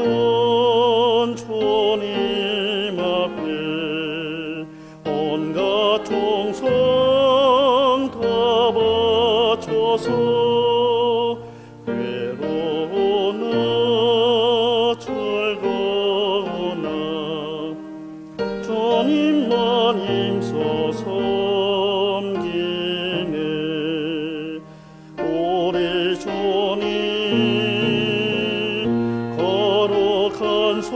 S2: 주님 앞에 온갖 충성 다 바쳐서 괴로우나 즐거우나 주님만 힘써 섬기네. 우리 주님 거룩한 손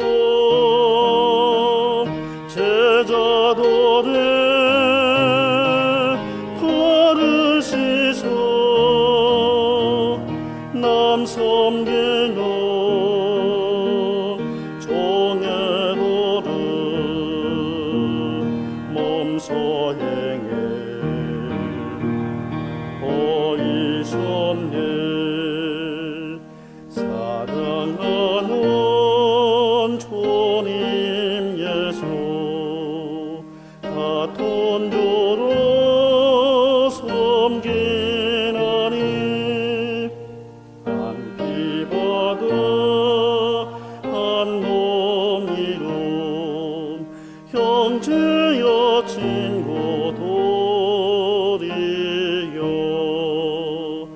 S2: 제자도를 걸으시소. 남 섬기는 종의 도를 몸소 행해 보이셨네. 사랑하는 주님 예수 같은 주로 섬기나니 한 피 받아 한 몸 이룬 형제여 친구들이여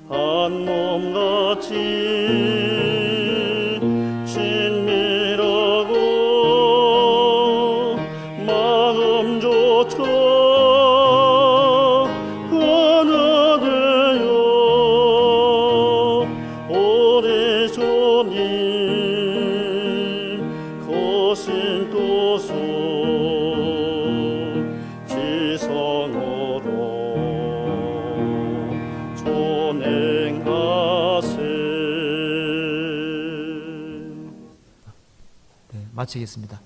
S2: 한 몸같이 친밀하고 마음조차 하나 되어 우리 주님 거신 도수 지성으로 존행하세.
S1: 마치겠습니다.